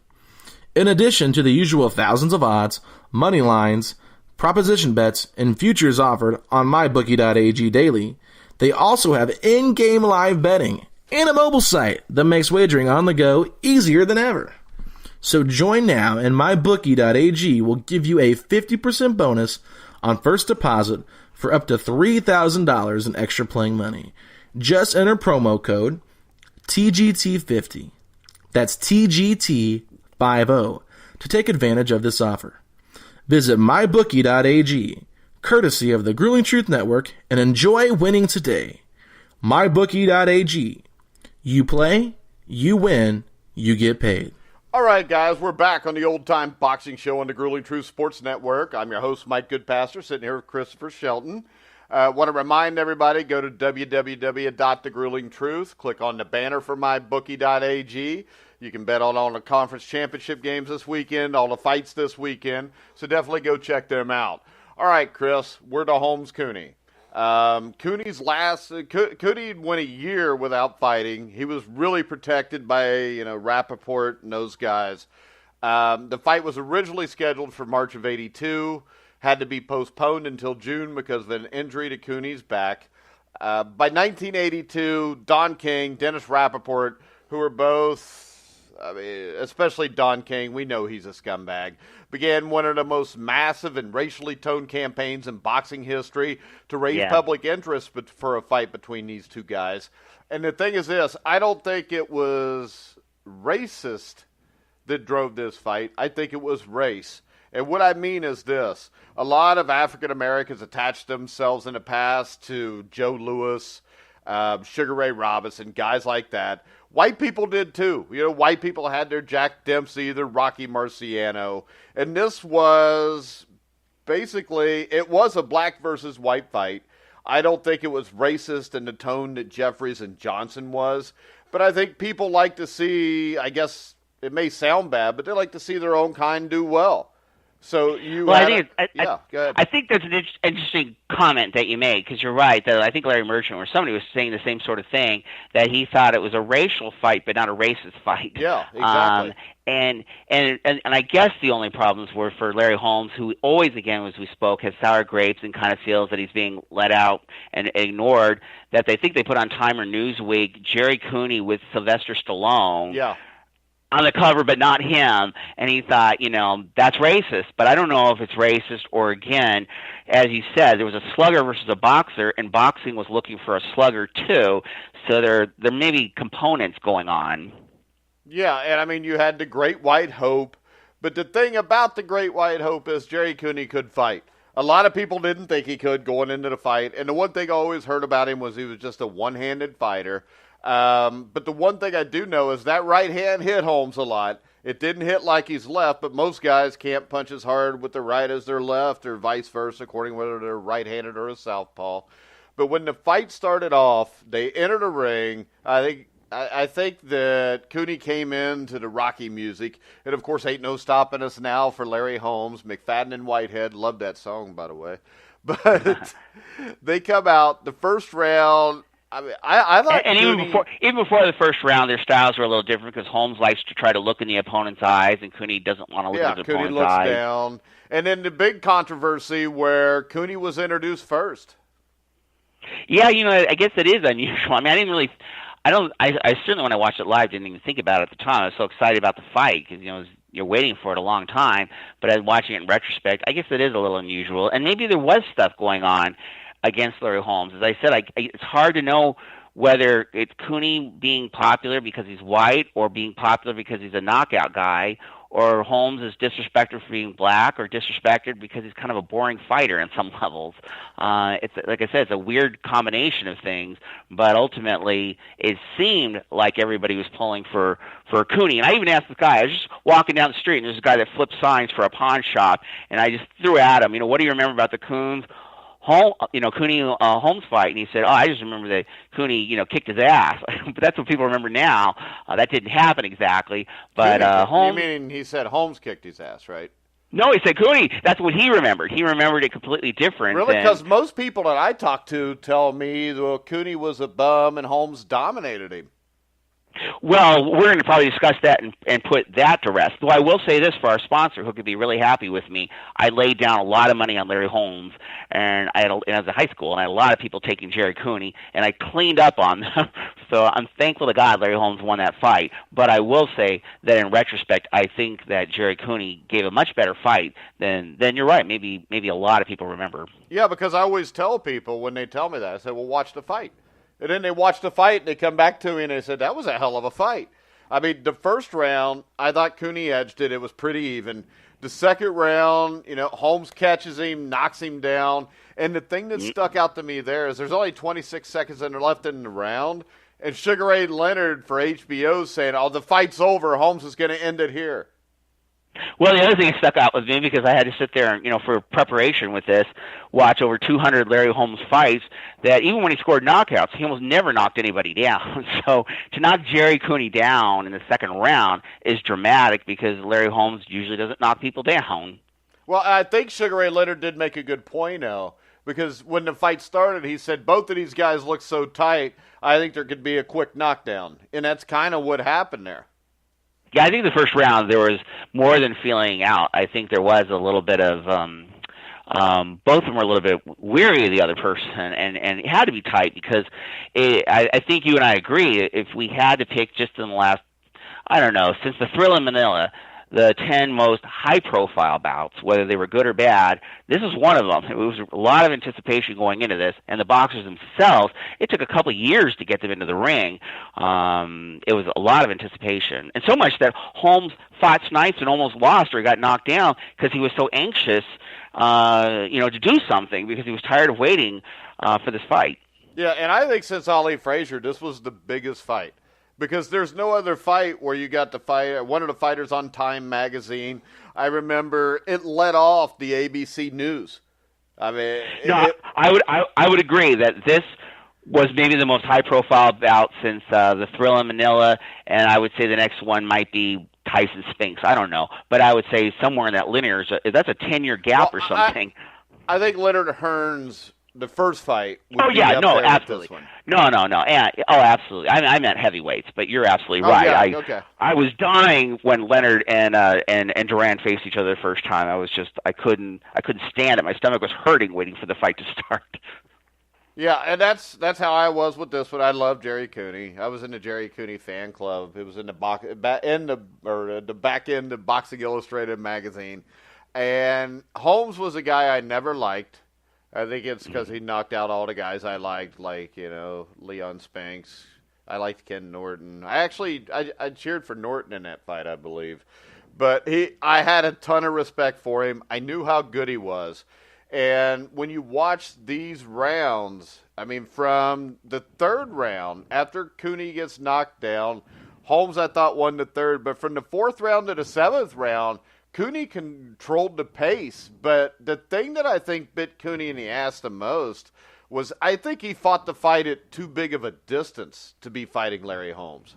In addition to the usual thousands of odds, money lines, proposition bets, and futures offered on mybookie.ag daily, they also have in-game live betting and a mobile site that makes wagering on the go easier than ever. So join now, and mybookie.ag will give you a 50% bonus on first deposit for up to $3,000 in extra playing money. Just enter promo code TGT50. That's TGT50 to take advantage of this offer. Visit mybookie.ag, courtesy of the Grueling Truth Network, and enjoy winning today. MyBookie.ag. You play, you win, you get paid. All right, guys, we're back on the old-time boxing show on the Grueling Truth Sports Network. I'm your host, Mike Goodpaster, sitting here with Christopher Shelton. Want to remind everybody, go to www.thegruelingtruth. Click on the banner for mybookie.ag. You can bet on all the conference championship games this weekend, all the fights this weekend. So definitely go check them out. All right, Chris, we're to Holmes-Cooney. Cooney's Cooney went a year without fighting. He was really protected by, Rappaport and those guys. The fight was originally scheduled for March of 82. Had to be postponed until June because of an injury to Cooney's back. By 1982, Don King, Dennis Rappaport, who were both, especially Don King, we know he's a scumbag, began one of the most massive and racially toned campaigns in boxing history to raise public interest for a fight between these two guys. And the thing is this, I don't think it was racist that drove this fight. I think it was race. And what I mean is this. A lot of African Americans attached themselves in the past to Joe Louis, Sugar Ray Robinson, guys like that. White people did too. White people had their Jack Dempsey, their Rocky Marciano. And this was basically, it was a black versus white fight. I don't think it was racist in the tone that Jeffries and Johnson was. But I think people like to see, I guess it may sound bad, but they like to see their own kind do well. So go ahead. I think that's an interesting comment that you made, because you're right. That I think Larry Merchant or somebody was saying the same sort of thing, that he thought it was a racial fight but not a racist fight. Yeah, exactly. And I guess the only problems were for Larry Holmes, who always, again, as we spoke, has sour grapes and kind of feels that he's being let out and ignored, that they think they put on Time or Newsweek Jerry Cooney with Sylvester Stallone. Yeah. On the cover, but not him, and he thought, that's racist. But I don't know if it's racist or, again, as you said, there was a slugger versus a boxer, and boxing was looking for a slugger too. So there may be components going on. Yeah, and you had the Great White Hope, but the thing about the Great White Hope is Jerry Cooney could fight. A lot of people didn't think he could going into the fight, and the one thing I always heard about him was he was just a one-handed fighter. But the one thing I do know is that right hand hit Holmes a lot. It didn't hit like his left, but most guys can't punch as hard with their right as their left, or vice versa, according to whether they're right-handed or a southpaw. But when the fight started off, they entered a ring. I think that Cooney came into the Rocky music, and of course, Ain't No Stopping Us Now for Larry Holmes, McFadden and Whitehead. Love that song, by the way. But they come out the first round. I like and even before the first round, their styles were a little different, because Holmes likes to try to look in the opponent's eyes, and Cooney doesn't want to look in his Cooney opponent's looks eyes. down. And then the big controversy where Cooney was introduced first. Yeah, I guess it is unusual. I certainly, when I watched it live, didn't even think about it at the time. I was so excited about the fight, because you're waiting for it a long time. But as watching it in retrospect, I guess it is a little unusual, and maybe there was stuff going on against Larry Holmes. As I said, it's hard to know whether it's Cooney being popular because he's white, or being popular because he's a knockout guy, or Holmes is disrespected for being black, or disrespected because he's kind of a boring fighter in some levels. It's like I said, it's a weird combination of things, but ultimately it seemed like everybody was pulling for Cooney. And I even asked this guy, I was just walking down the street, and there's a guy that flipped signs for a pawn shop, and I just threw at him, what do you remember about the Coons? Cooney Holmes fight, and he said, I just remember that Cooney, kicked his ass. But that's what people remember now. That didn't happen exactly. But Holmes. You mean he said Holmes kicked his ass, right? No, he said Cooney. That's what he remembered. He remembered it completely different. Really? Because most people that I talk to tell me Cooney was a bum and Holmes dominated him. Well, we're going to probably discuss that and put that to rest. Though I will say this for our sponsor, who could be really happy with me. I laid down a lot of money on Larry Holmes, and I was in high school, and I had a lot of people taking Jerry Cooney, and I cleaned up on them. So I'm thankful to God Larry Holmes won that fight. But I will say that in retrospect, I think that Jerry Cooney gave a much better fight than you're right. Maybe a lot of people remember. Yeah, because I always tell people when they tell me that, I say, well, watch the fight. And then they watch the fight, and they come back to me, and they said, that was a hell of a fight. The first round, I thought Cooney edged it. It was pretty even. The second round, Holmes catches him, knocks him down. And the thing that stuck out to me there is there's only 26 seconds left in the round. And Sugar Ray Leonard for HBO saying, the fight's over. Holmes is going to end it here. Well, the other thing that stuck out with me, because I had to sit there and, for preparation with this, watch over 200 Larry Holmes fights, that even when he scored knockouts, he almost never knocked anybody down. So to knock Jerry Cooney down in the second round is dramatic, because Larry Holmes usually doesn't knock people down. Well, I think Sugar Ray Leonard did make a good point, though, because when the fight started, he said both of these guys look so tight, I think there could be a quick knockdown. And that's kind of what happened there. Yeah, I think the first round there was more than feeling out. I think there was a little bit of both of them were a little bit weary of the other person, and it had to be tight, because I think you and I agree, if we had to pick just in the last, I don't know, since the Thrill in Manila, the 10 most high-profile bouts, whether they were good or bad, this is one of them. It was a lot of anticipation going into this, and the boxers themselves, it took a couple of years to get them into the ring. It was a lot of anticipation, and so much that Holmes fought snipes and almost lost, or got knocked down, because he was so anxious, to do something, because he was tired of waiting for this fight. Yeah, and I think since Ali Frazier, this was the biggest fight. Because there's no other fight where you got the fight. One of the fighters on Time magazine, I remember it led off the ABC News. I mean, I would agree that this was maybe the most high-profile bout since the Thrill in Manila, and I would say the next one might be Tyson Spinks. I don't know, but I would say somewhere in that linear, that's a 10-year gap or something. I think Leonard Hearns, the first fight. Absolutely. No. Absolutely. I meant heavyweights, but you're absolutely right. Yeah, okay. I was dying when Leonard and Duran faced each other the first time. I couldn't stand it. My stomach was hurting waiting for the fight to start. Yeah, and that's how I was with this one. I love Jerry Cooney. I was in the Jerry Cooney fan club. It was in the back end of Boxing Illustrated magazine, and Holmes was a guy I never liked. I think it's because he knocked out all the guys I liked, like, Leon Spinks. I liked Ken Norton. I cheered for Norton in that fight, I believe. But I had a ton of respect for him. I knew how good he was. And when you watch these rounds, I mean, from the third round, after Cooney gets knocked down, Holmes, I thought, won the third. But from the fourth round to the seventh round, Cooney controlled the pace, but the thing that I think bit Cooney in the ass the most was I think he fought the fight at too big of a distance to be fighting Larry Holmes.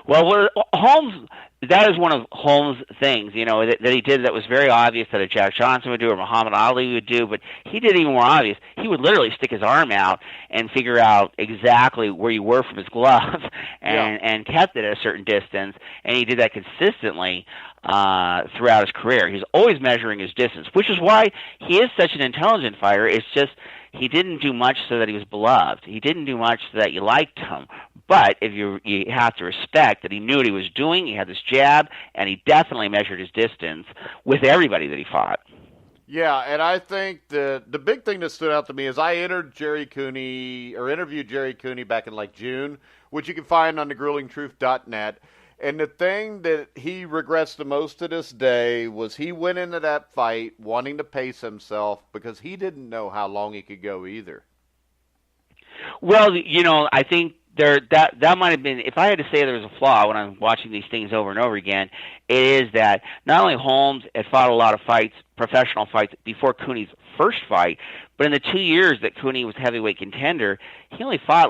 Well, Holmes, that is one of Holmes' things, that he did that was very obvious that a Jack Johnson would do or Muhammad Ali would do, but he did it even more obvious. He would literally stick his arm out and figure out exactly where you were from his glove and kept it at a certain distance, and he did that consistently throughout his career. He's always measuring his distance, which is why he is such an intelligent fighter. It's just he didn't do much so that he was beloved. He didn't do much so that you liked him. But if you have to respect that he knew what he was doing, he had this jab, and he definitely measured his distance with everybody that he fought. Yeah, and I think the big thing that stood out to me is I interviewed Jerry Cooney back in June, which you can find on thegruelingtruth.net. And the thing that he regrets the most to this day was he went into that fight wanting to pace himself because he didn't know how long he could go either. Well, I think that might have been, if I had to say there was a flaw when I'm watching these things over and over again, it is that not only Holmes had fought a lot of fights, professional fights, before Cooney's first fight, but in the 2 years that Cooney was heavyweight contender, he only fought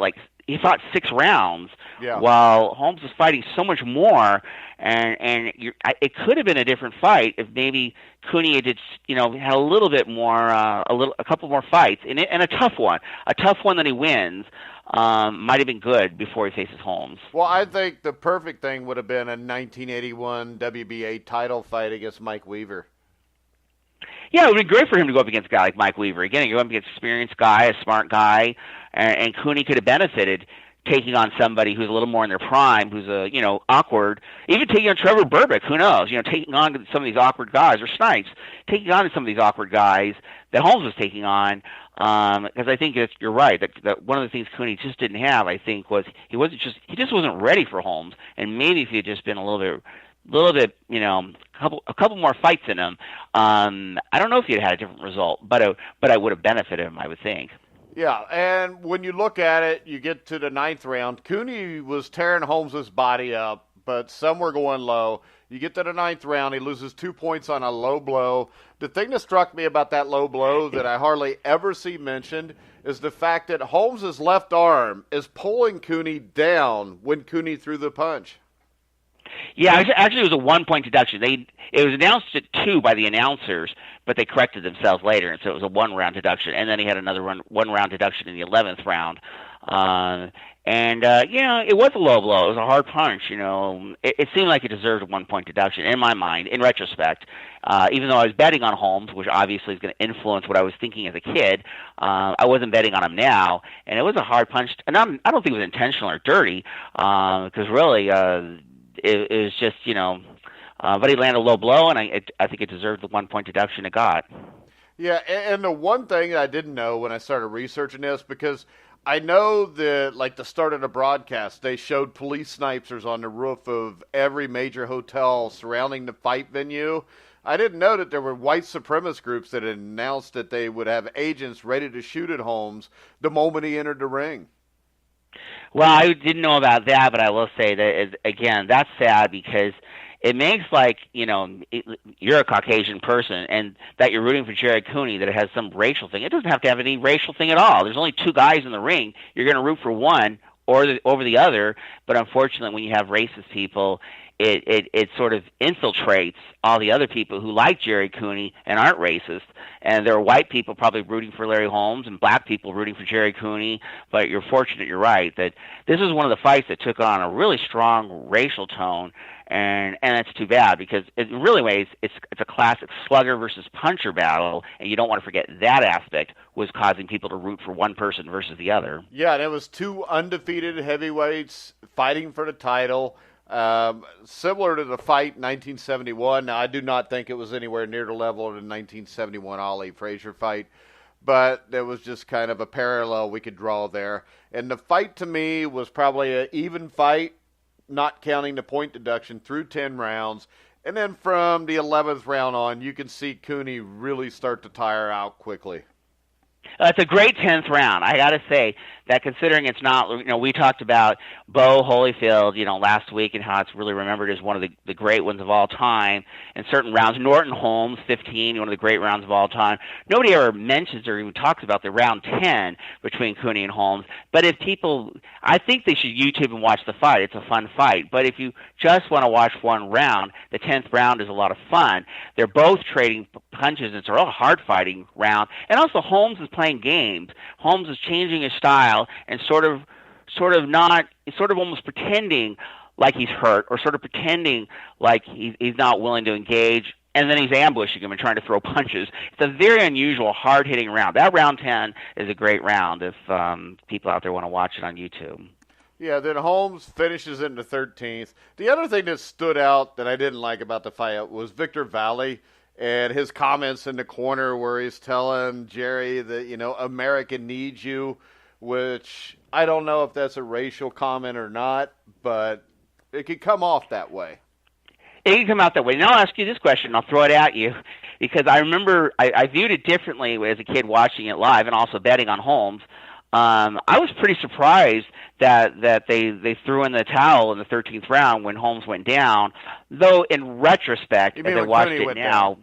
6 rounds, while Holmes was fighting so much more, and it could have been a different fight if maybe Cooney had had a little bit more, a couple more fights, and a tough one that he wins. Might have been good before he faces Holmes. Well, I think the perfect thing would have been a 1981 WBA title fight against Mike Weaver. Yeah, it would be great for him to go up against a guy like Mike Weaver. Again, you go up against an experienced guy, a smart guy, and Cooney could have benefited taking on somebody who's a little more in their prime, who's awkward. Even taking on Trevor Burbick, who knows? Taking on some of these awkward guys, or Snipes, taking on some of these awkward guys that Holmes was taking on. Because I think you're right that one of the things Cooney just didn't have, I think, was he just wasn't ready for Holmes. And maybe if he had just been a little bit little bit, a couple more fights in him, I don't know if he'd had a different result, but I would have benefited him, I would think. Yeah, and when you look at it, you get to the ninth round. Cooney was tearing Holmes's body up, but some were going low. You get to the ninth round, he loses 2 points on a low blow. The thing that struck me about that low blow that I hardly ever see mentioned is the fact that Holmes's left arm is pulling Cooney down when Cooney threw the punch. Yeah, actually, it was a 1 point deduction. It was announced at 2 by the announcers, but they corrected themselves later, and so it was a 1 round deduction. And then he had another 1 round deduction in the 11th round. It was a low blow. It was a hard punch. It seemed like it deserved a 1 point deduction in my mind. In retrospect, even though I was betting on Holmes, which obviously is going to influence what I was thinking as a kid, I wasn't betting on him now, and it was a hard punch. And I don't think it was intentional or dirty, because really. It was just, but he landed a low blow, and I think it deserved the 1 point deduction it got. Yeah, and the one thing I didn't know when I started researching this, because I know that, like, the start of the broadcast, they showed police snipers on the roof of every major hotel surrounding the fight venue. I didn't know that there were white supremacist groups that had announced that they would have agents ready to shoot at Holmes the moment he entered the ring. Well, I didn't know about that, but I will say that, again, that's sad because it makes you're a Caucasian person and that you're rooting for Jerry Cooney, that it has some racial thing. It doesn't have to have any racial thing at all. There's only 2 guys in the ring. You're going to root for one over the other, but unfortunately when you have racist people, it sort of infiltrates all the other people who like Jerry Cooney and aren't racist. And there are white people probably rooting for Larry Holmes and black people rooting for Jerry Cooney. But you're fortunate, you're right, that this is one of the fights that took on a really strong racial tone. And that's too bad because in really ways it's a classic slugger versus puncher battle, and you don't want to forget that aspect was causing people to root for one person versus the other. Yeah, and it was 2 undefeated heavyweights fighting for the title. Similar to the fight in 1971. Now, I do not think it was anywhere near the level of the 1971 Ali Frazier fight, but there was just kind of a parallel we could draw there. And the fight to me was probably an even fight, not counting the point deduction, through 10 rounds. And then from the 11th round on, you can see Cooney really start to tire out quickly. It's a great 10th round. I got to say that considering it's not, we talked about Bo Holyfield, last week and how it's really remembered as one of the great ones of all time in certain rounds. Norton Holmes, 15, one of the great rounds of all time. Nobody ever mentions or even talks about the round 10 between Cooney and Holmes. But I think they should YouTube and watch the fight. It's a fun fight. But if you just want to watch one round, the 10th round is a lot of fun. They're both trading punches. It's a real hard fighting round. And also Holmes is playing games. Holmes is changing his style and sort of almost pretending like he's hurt or sort of pretending like he's not willing to engage, and then he's ambushing him and trying to throw punches. It's a very unusual, hard-hitting round. That round 10 is a great round if people out there want to watch it on YouTube. Yeah, then Holmes finishes in the 13th. The other thing that stood out that I didn't like about the fight was Victor Valley and his comments in the corner where he's telling Jerry that, America needs you, which I don't know if that's a racial comment or not, but it could come off that way. It can come out that way. Now I'll ask you this question. I'll throw it at you because I remember I viewed it differently as a kid watching it live and also betting on Holmes. I was pretty surprised that they threw in the towel in the 13th round when Holmes went down, though in retrospect, as I watched it now,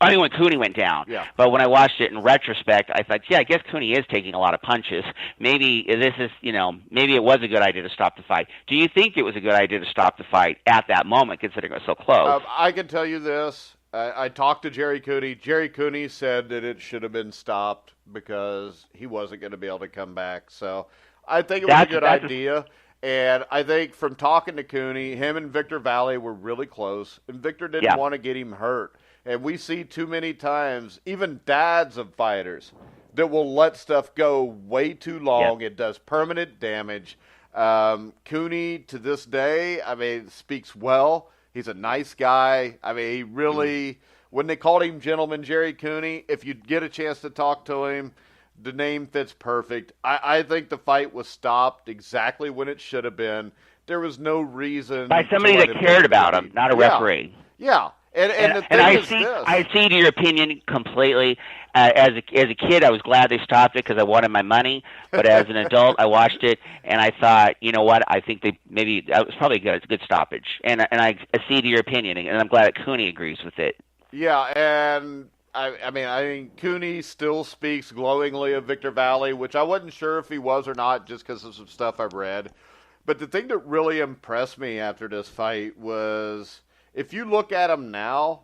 I mean when Cooney went down. Yeah. But when I watched it in retrospect, I thought, I guess Cooney is taking a lot of punches. Maybe this is, maybe it was a good idea to stop the fight. Do you think it was a good idea to stop the fight at that moment, considering it was so close? I can tell you this. I talked to Jerry Cooney. Jerry Cooney said that it should have been stopped because he wasn't going to be able to come back. So I think it was a good idea. And I think from talking to Cooney, him and Victor Valley were really close. And Victor didn't want to get him hurt. And we see too many times, even dads of fighters, that will let stuff go way too long. It does permanent damage. Cooney, to this day, speaks well. He's a nice guy. He really, when they called him Gentleman Jerry Cooney, if you get a chance to talk to him, the name fits perfect. I think the fight was stopped exactly when it should have been. there was no reason by somebody that cared about him, not a referee. Yeah. And the thing and is this. I see to your opinion completely. As a kid, I was glad they stopped it because I wanted my money. But as an adult, I watched it and I thought, you know what? I think it was probably good. It's a good stoppage. And I see to your opinion, and I'm glad that Cooney agrees with it. Yeah, and I think Cooney still speaks glowingly of Victor Valley, which I wasn't sure if he was or not, just because of some stuff I've read. But the thing that really impressed me after this fight was, if you look at him now,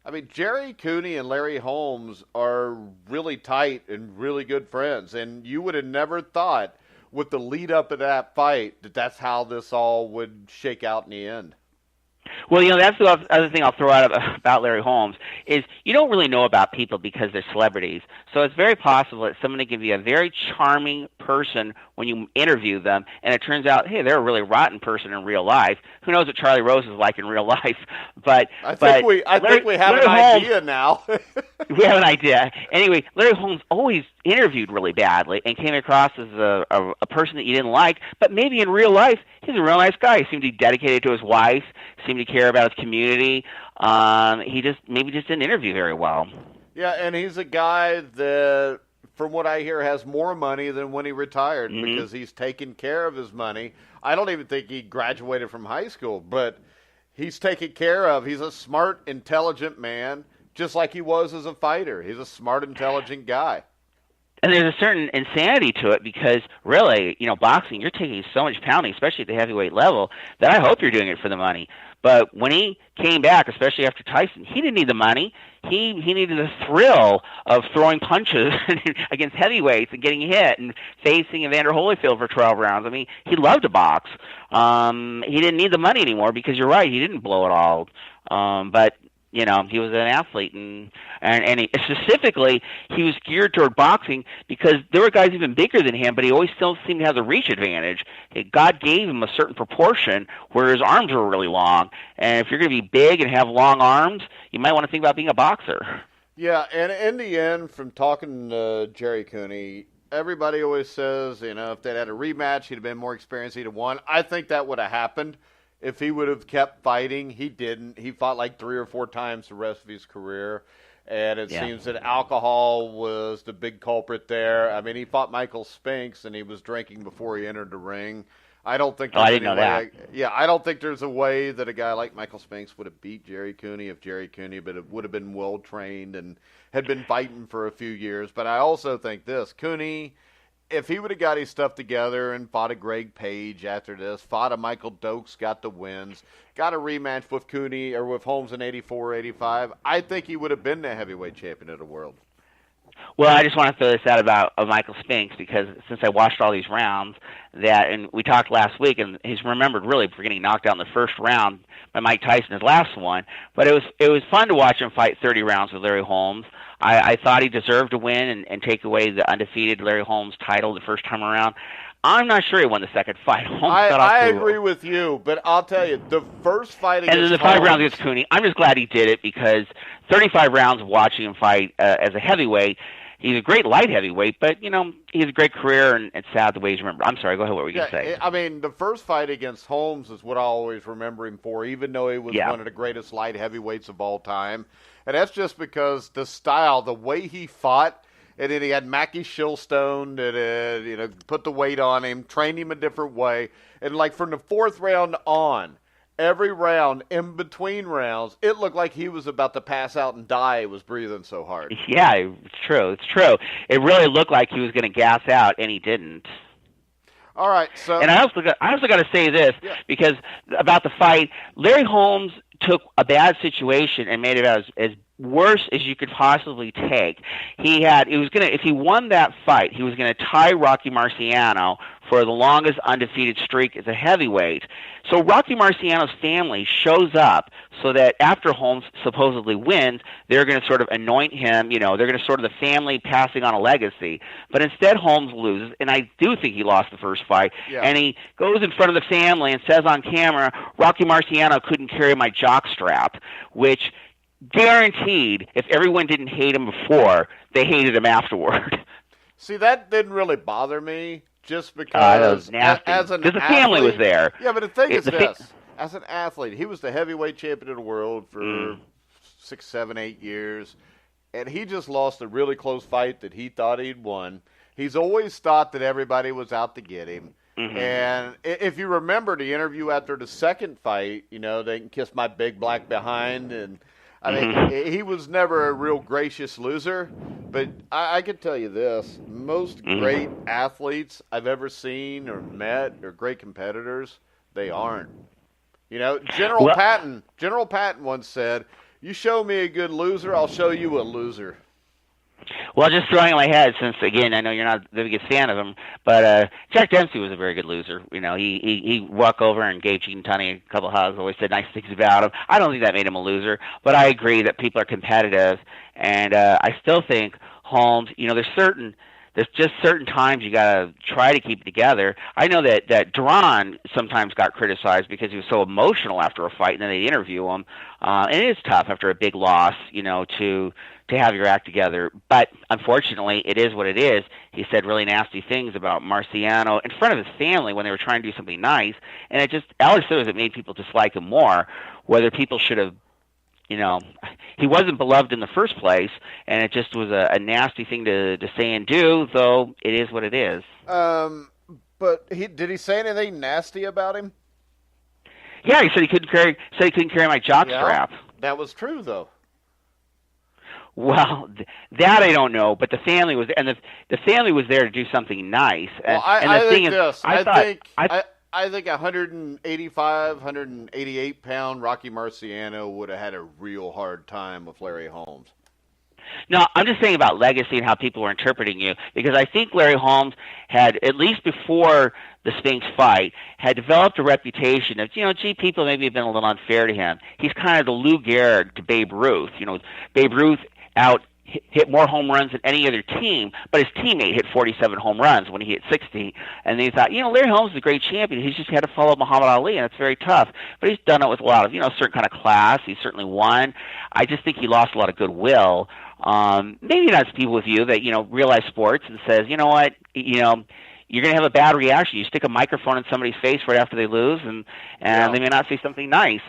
I mean, Jerry Cooney and Larry Holmes are really tight and really good friends. And you would have never thought, with the lead up of that fight, that that's how this all would shake out in the end. Well, that's the other thing I'll throw out about Larry Holmes is you don't really know about people because they're celebrities. So it's very possible that someone can be a very charming person when you interview them, and it turns out, hey, they're a really rotten person in real life. Who knows what Charlie Rose is like in real life? But I think we have an idea now. We have an idea. Anyway, Larry Holmes always interviewed really badly and came across as a person that you didn't like, but maybe in real life, he's a real nice guy. He seemed to be dedicated to his wife, seemed to care about his community. He just didn't interview very well. Yeah, and he's a guy that, from what I hear, has more money than when he retired because he's taken care of his money. I don't even think he graduated from high school, but he's taken care of. He's a smart, intelligent man, just like he was as a fighter. He's a smart, intelligent guy. And there's a certain insanity to it because, really, boxing, you're taking so much pounding, especially at the heavyweight level, that I hope you're doing it for the money. But when he came back, especially after Tyson, he didn't need the money. He needed the thrill of throwing punches against heavyweights and getting hit and facing Evander Holyfield for 12 rounds. I mean, he loved to box. He didn't need the money anymore because you're right, he didn't blow it all. But he was an athlete, and specifically, he was geared toward boxing because there were guys even bigger than him, but he always still seemed to have the reach advantage. God gave him a certain proportion where his arms were really long, and if you're going to be big and have long arms, you might want to think about being a boxer. Yeah, and in the end, from talking to Jerry Cooney, everybody always says, if they'd had a rematch, he'd have been more experienced, he'd have won. I think that would have happened. If he would have kept fighting, he didn't. He fought like 3 or 4 times the rest of his career. And it seems that alcohol was the big culprit there. I mean, he fought Michael Spinks, and he was drinking before he entered the ring. I don't think there's I didn't know that. I don't think there's a way that a guy like Michael Spinks would have beat Jerry Cooney if Jerry Cooney would have been well-trained and had been fighting for a few years. But I also think this, Cooney, if he would have got his stuff together and fought a Greg Page after this, fought a Michael Dokes, got the wins, got a rematch with Cooney or with Holmes in 84, 85, I think he would have been the heavyweight champion of the world. Well, I just want to throw this out about Michael Spinks because since I watched all these rounds, and we talked last week, and he's remembered really for getting knocked out in the first round by Mike Tyson, his last one. But it was fun to watch him fight 30 rounds with Larry Holmes. I thought he deserved to win and take away the undefeated Larry Holmes title the first time around. I'm not sure he won the second fight. I agree with you, but I'll tell you, the first fight against and then the 5 rounds against Cooney, I'm just glad he did it because 35 rounds of watching him fight as a heavyweight, he's a great light heavyweight, but, he has a great career, and it's sad the way he's remembered. I'm sorry, go ahead, what were you going to say? I mean, the first fight against Holmes is what I always remember him for, even though he was one of the greatest light heavyweights of all time. And that's just because the style, the way he fought, and then he had Mackie Shilstone that put the weight on him, trained him a different way. And like from the 4th round on, every round, in between rounds, it looked like he was about to pass out and die. He was breathing so hard. Yeah, it's true. It really looked like he was going to gas out, and he didn't. All right, so... And I also got to say this, because about the fight, Larry Holmes took a bad situation and made it as worse as you could possibly take. If he won that fight, he was going to tie Rocky Marciano for the longest undefeated streak as a heavyweight. So Rocky Marciano's family shows up so that after Holmes supposedly wins, they're going to sort of anoint him, they're going to sort of the family passing on a legacy. But instead Holmes loses, and I do think he lost the first fight, and he goes in front of the family and says on camera, Rocky Marciano couldn't carry my jockstrap, which guaranteed, if everyone didn't hate him before, they hated him afterward. See, that didn't really bother me just That was because nasty. as an Because the athlete, family was there. Yeah, but the thing is The this: as an athlete, he was the heavyweight champion of the world for 6, 7, 8 years, and he just lost a really close fight that he thought he'd won. He's always thought that everybody was out to get him. And if you remember the interview after the second fight, they can kiss my big black behind. And I mean, he was never a real gracious loser. But I can tell you this, most great athletes I've ever seen or met or great competitors, they aren't. General Patton once said, "You show me a good loser, I'll show you a loser." Well, just throwing in my head, since again I know you're not the biggest fan of him, but Jack Dempsey was a very good loser. He walked over and gave Gene Tunney a couple of hugs, always said nice things about him. I don't think that made him a loser, but I agree that people are competitive, and I still think Holmes. There's just certain times you gotta try to keep it together. I know that Duran sometimes got criticized because he was so emotional after a fight, and then they interview him, and it is tough after a big loss, to have your act together. But unfortunately, it is what it is. He said really nasty things about Marciano in front of his family when they were trying to do something nice, and all he said was it made people dislike him more. Whether people should have, he wasn't beloved in the first place, and it just was a nasty thing to say and do. Though it is what it is. But did he say anything nasty about him? Yeah, he said he couldn't carry my jockstrap. That was true, though. Well, that I don't know, but the family was, and the family was there to do something nice. Well, I think 185, 188 pound Rocky Marciano would have had a real hard time with Larry Holmes. No, I'm just saying about legacy and how people were interpreting you, because I think Larry Holmes had, at least before the Spinks fight, had developed a reputation of, people maybe have been a little unfair to him. He's kind of the Lou Gehrig to Babe Ruth. Babe Ruth hit more home runs than any other team, but his teammate hit 47 home runs when he hit 60. And they thought, Larry Holmes is a great champion. He's just had to follow Muhammad Ali, and it's very tough. But he's done it with a lot of, certain kind of class. He certainly won. I just think he lost a lot of goodwill. Maybe not as people with you that, realize sports and says, you know what, you're going to have a bad reaction. You stick a microphone in somebody's face right after they lose, and they may not say something nice.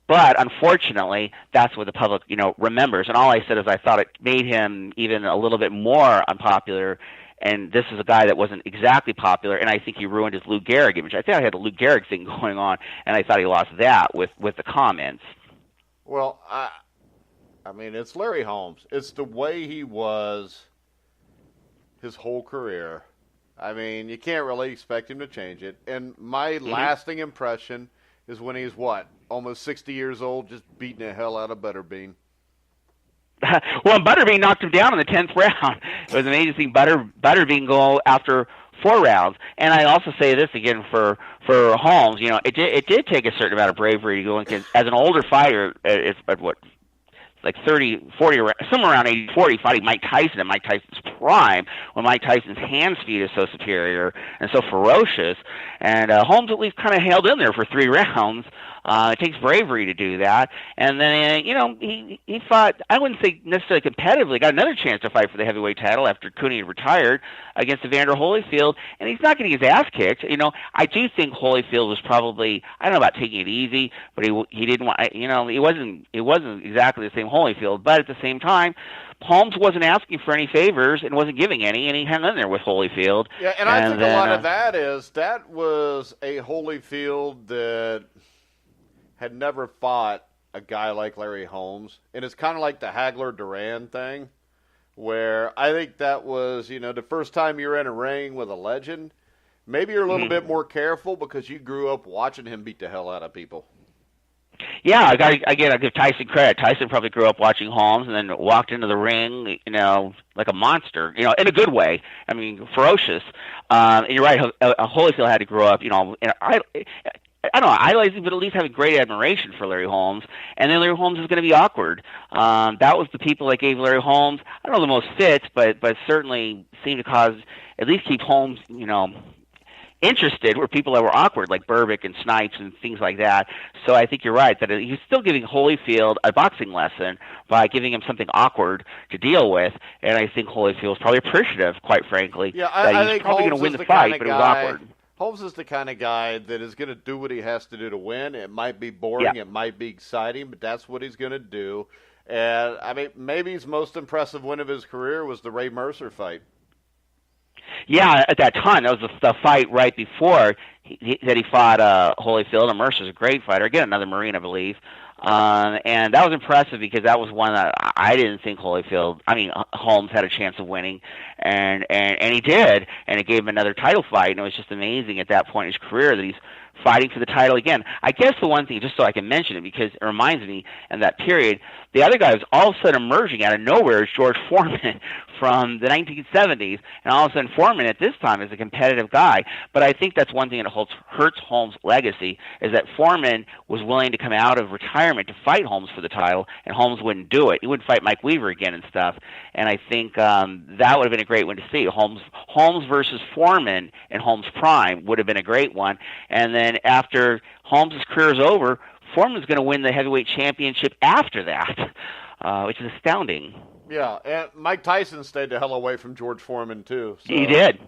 But unfortunately, that's what the public, remembers. And all I said is I thought it made him even a little bit more unpopular. And this is a guy that wasn't exactly popular, and I think he ruined his Lou Gehrig image. I think I had a Lou Gehrig thing going on, and I thought he lost that with the comments. Well, I mean, it's Larry Holmes. It's the way he was his whole career. I mean, you can't really expect him to change it. And my lasting impression is when he's, almost 60 years old, just beating the hell out of Butterbean. Well, Butterbean knocked him down in the 10th round. It was amazing to see Butterbean go after 4 rounds. And I also say this again for Holmes, it did take a certain amount of bravery to go in, as an older fighter, it's like 30, 40, somewhere around 80, 40, fighting Mike Tyson in Mike Tyson's prime, when Mike Tyson's hand speed is so superior and so ferocious. And Holmes at least kind of held in there for 3 rounds. It takes bravery to do that. And then, he fought, I wouldn't say necessarily competitively, got another chance to fight for the heavyweight title after Cooney had retired against Evander Holyfield, and he's not getting his ass kicked. I do think Holyfield was probably, I don't know about taking it easy, but he didn't want, it wasn't exactly the same Holyfield, but at the same time, Holmes wasn't asking for any favors and wasn't giving any, and he hung in there with Holyfield. Yeah, and I think a lot of that was a Holyfield that had never fought a guy like Larry Holmes. And it's kind of like the Hagler-Duran thing, where I think that was, the first time you're in a ring with a legend, maybe you're a little bit more careful because you grew up watching him beat the hell out of people. Yeah, I give Tyson credit. Tyson probably grew up watching Holmes and then walked into the ring, like a monster, in a good way. I mean, ferocious. And you're right, Holyfield had to grow up, I don't know, idolizing, but at least having great admiration for Larry Holmes. And then Larry Holmes is going to be awkward. That was the people that gave Larry Holmes, I don't know the most fits, but certainly seemed to cause, at least keep Holmes, interested were people that were awkward, like Burbick and Snipes and things like that. So I think you're right that he's still giving Holyfield a boxing lesson by giving him something awkward to deal with, and I think Holyfield's probably appreciative, quite frankly, Yeah, that I he's think probably going Holmes to win is the the fight, kind of but it was guy. awkward. Holmes is the kind of guy that is going to do what he has to do to win. It might be boring, Yeah. it might be exciting, but that's what he's going to do. And I mean, maybe his most impressive win of his career was the Ray Mercer fight. Yeah, at that time, that was the fight right before that he fought Holyfield, and Mercer's a great fighter. Again, another Marine, I believe. And that was impressive because that was one that I didn't think Holmes had a chance of winning, and he did, and it gave him another title fight, and it was just amazing at that point in his career that he's fighting for the title again. I guess the one thing, just so I can mention it, because it reminds me in that period, the other guy was all of a sudden emerging out of nowhere is George Foreman from the 1970s, and all of a sudden Foreman at this time is a competitive guy. But I think that's one thing that hurts Holmes' legacy, is that Foreman was willing to come out of retirement to fight Holmes for the title, and Holmes wouldn't do it. He wouldn't fight Mike Weaver again and stuff. And I think that would have been a great one to see. Holmes versus Foreman in Holmes' prime would have been a great one. And then after Holmes' career is over, Foreman's going to win the heavyweight championship after that, which is astounding. Yeah, and Mike Tyson stayed the hell away from George Foreman, too. So. He did.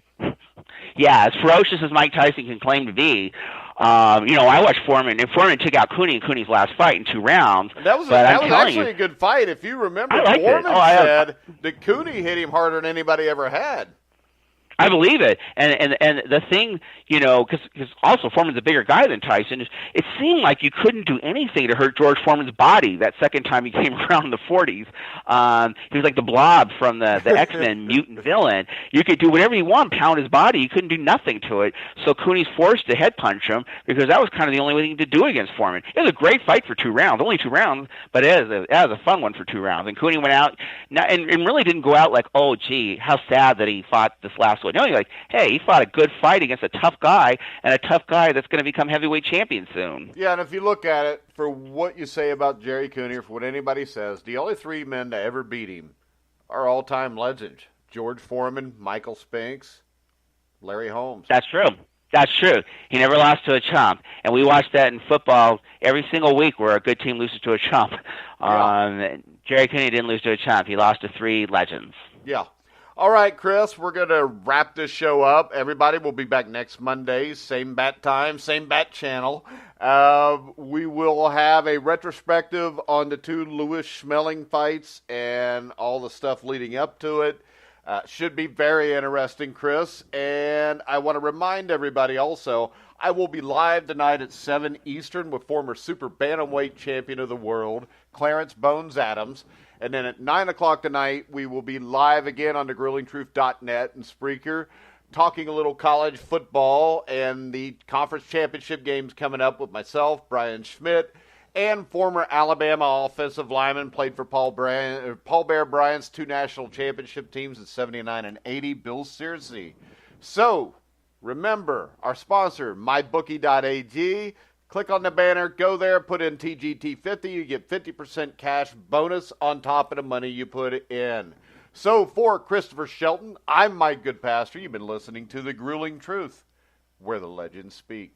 Yeah, as ferocious as Mike Tyson can claim to be, I watched Foreman, and Foreman took out Cooney in Cooney's last fight in 2 rounds. That was actually a good fight. If you remember, Foreman said that Cooney hit him harder than anybody ever had. I believe it, and the thing, because also Foreman's a bigger guy than Tyson. It seemed like you couldn't do anything to hurt George Foreman's body that second time he came around in the 40s. He was like the Blob from the X-Men mutant villain. You could do whatever you want, pound his body. You couldn't do nothing to it. So Cooney's forced to head punch him because that was kind of the only thing to do against Foreman. It was a great fight for 2 rounds, only 2 rounds, but it was a fun one for 2 rounds. And Cooney went out and really didn't go out like, oh, gee, how sad that he fought this last one. No, you're like, hey, he fought a good fight against a tough guy, and a tough guy that's going to become heavyweight champion soon. Yeah, and if you look at it, for what you say about Jerry Cooney, or for what anybody says, the only 3 men to ever beat him are all-time legends. George Foreman, Michael Spinks, Larry Holmes. That's true. That's true. He never lost to a chump. And we watch that in football every single week where a good team loses to a chump. Yeah. Jerry Cooney didn't lose to a chump. He lost to 3 legends. Yeah. All right, Chris, we're going to wrap this show up. Everybody will be back next Monday, same bat time, same bat channel. We will have a retrospective on the 2 Lewis Schmeling fights and all the stuff leading up to it. Should be very interesting, Chris. And I want to remind everybody also, I will be live tonight at 7 Eastern with former super bantamweight champion of the world, Clarence Bones Adams. And then at 9 o'clock tonight, we will be live again on thegrillingtruth.net and Spreaker, talking a little college football and the conference championship games coming up with myself, Brian Schmidt, and former Alabama offensive lineman, played for Paul Bear Bryant's 2 national championship teams in 79 and 80, Bill Searcy. So, remember, our sponsor, mybookie.ag. Click on the banner, go there, put in TGT50. You get 50% cash bonus on top of the money you put in. So for Christopher Shelton, I'm Mike Goodpaster. You've been listening to The Grueling Truth, where the legends speak.